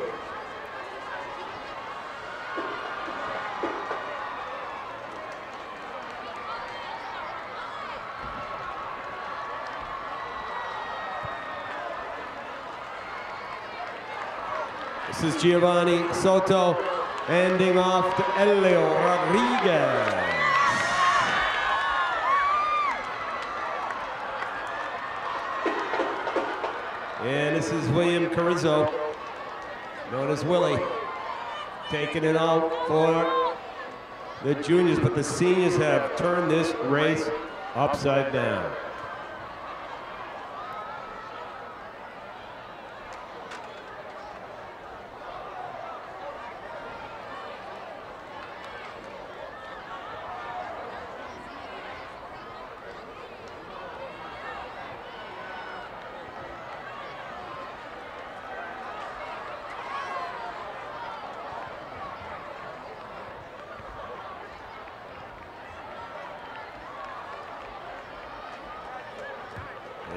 This is Giovanni Soto handing off to Elio Rodriguez. And this is William Carrizo, known as Willie, taking it out for the juniors, but the seniors have turned this race upside down.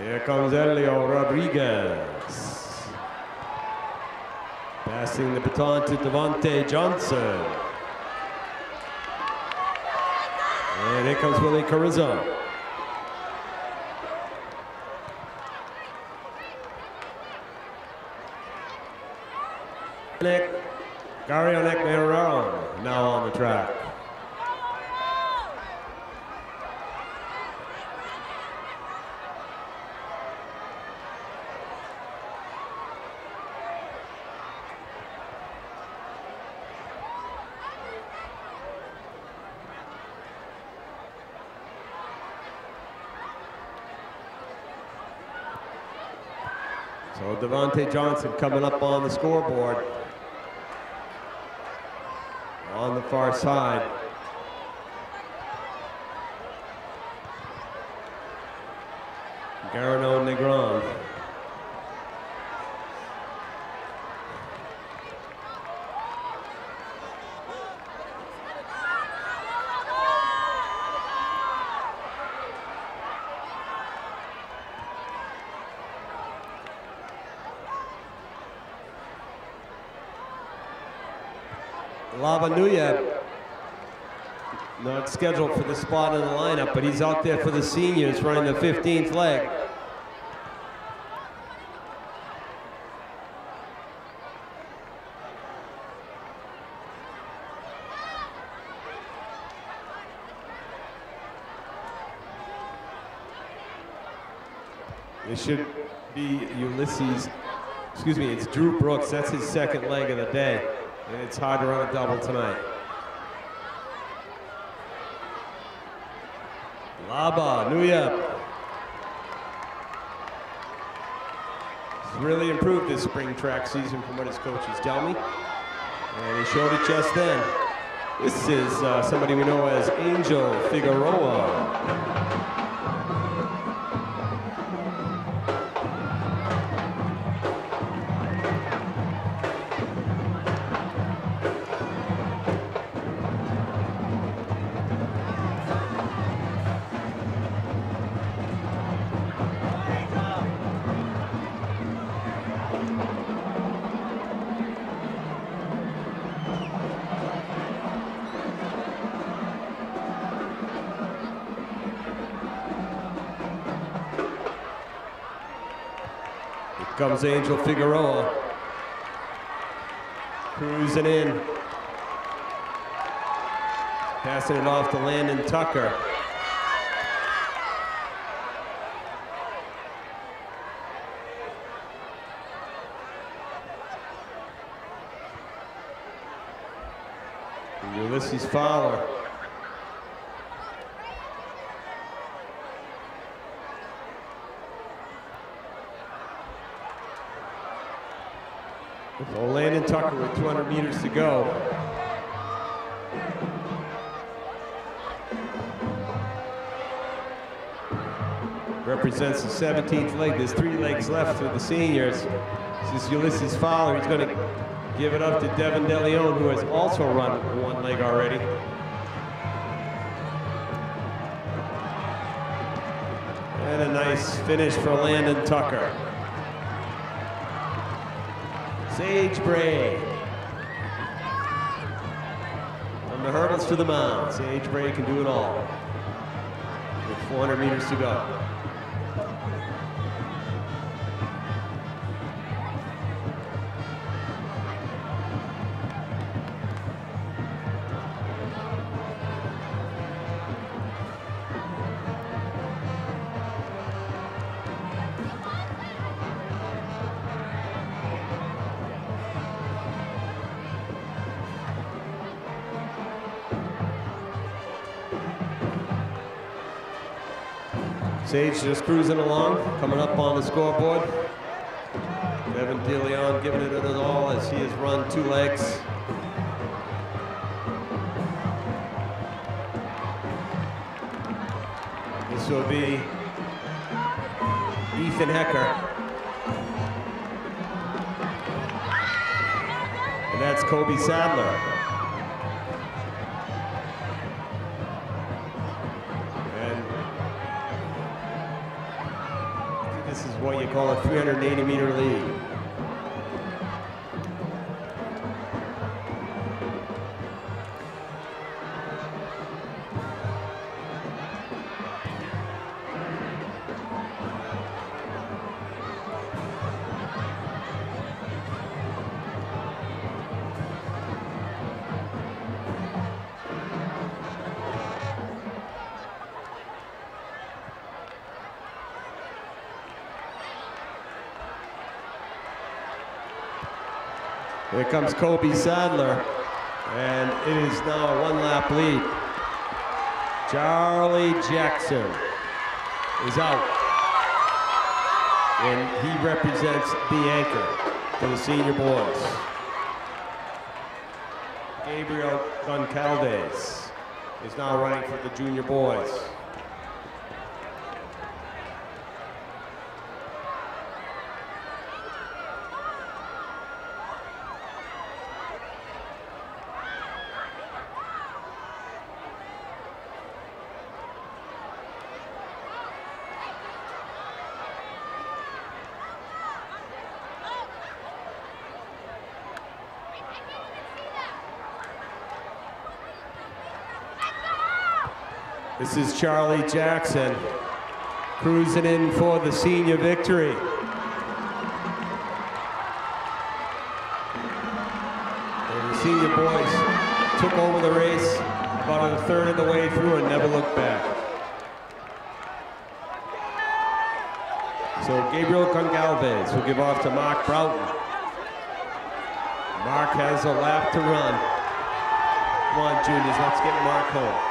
Here comes Elio Rodriguez. Passing the baton to Devontae Johnson. And here comes Willie Carrizo. Garionek Meron now on the track. So Devontae Johnson coming up on the scoreboard on the far side. Garino Negron. Lavanuya not scheduled for the spot in the lineup, but he's out there for the seniors running the 15th leg. It should be Ulysses, excuse me, it's Drew Brooks. That's his second leg of the day. And it's hard to run a double tonight. Laba, Nuya. He's really improved this spring track season from what his coaches tell me. And he showed it just then. This is somebody we know as Angel Figueroa. Comes Angel Figueroa, cruising in, passing it off to Landon Tucker. And Ulysses Fowler. So Landon Tucker with 200 meters to go. Represents the 17th leg. There's 3 legs left for the seniors. This is Ulysses Fowler. He's going to give it up to Devin DeLeon, who has also run 1 leg already. And a nice finish for Landon Tucker. Sage Bray. From the hurdles to the mound, Sage Bray can do it all. With 400 meters to go. Sage just cruising along, coming up on the scoreboard. Devin DeLeon giving it his all as he has run 2 legs. This will be Ethan Hecker. And that's Kobe Sadler. What you call a 380-meter lead. Here comes Kobe Sadler, and it is now a 1-lap lead. Charlie Jackson is out, and he represents the anchor for the senior boys. Gabriel Goncalves is now running for the junior boys. This is Charlie Jackson cruising in for the senior victory. And the senior boys took over the race about a third of the way through and never looked back. So Gabriel Gongalvez will give off to Mark Broughton. Mark has a lap to run. Come on, juniors, let's get Mark home.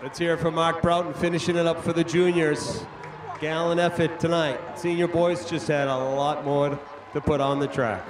Let's hear it from Mark Broughton, finishing it up for the juniors. Gallant effort tonight. Senior boys just had a lot more to put on the track.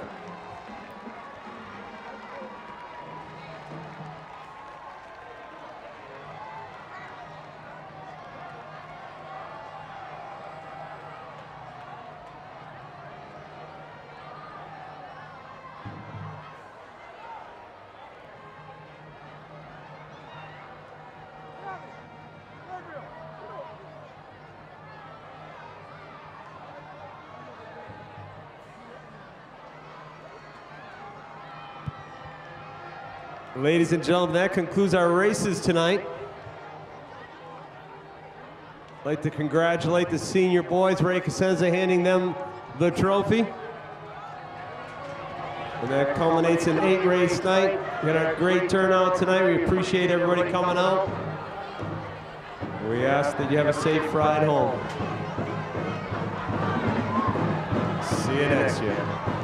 Ladies and gentlemen, that concludes our races tonight. I'd like to congratulate the senior boys. Ray Cosenza handing them the trophy. And that culminates in 8-race night. We had a great turnout tonight. We appreciate everybody coming out. We ask that you have a safe ride home. See you next year.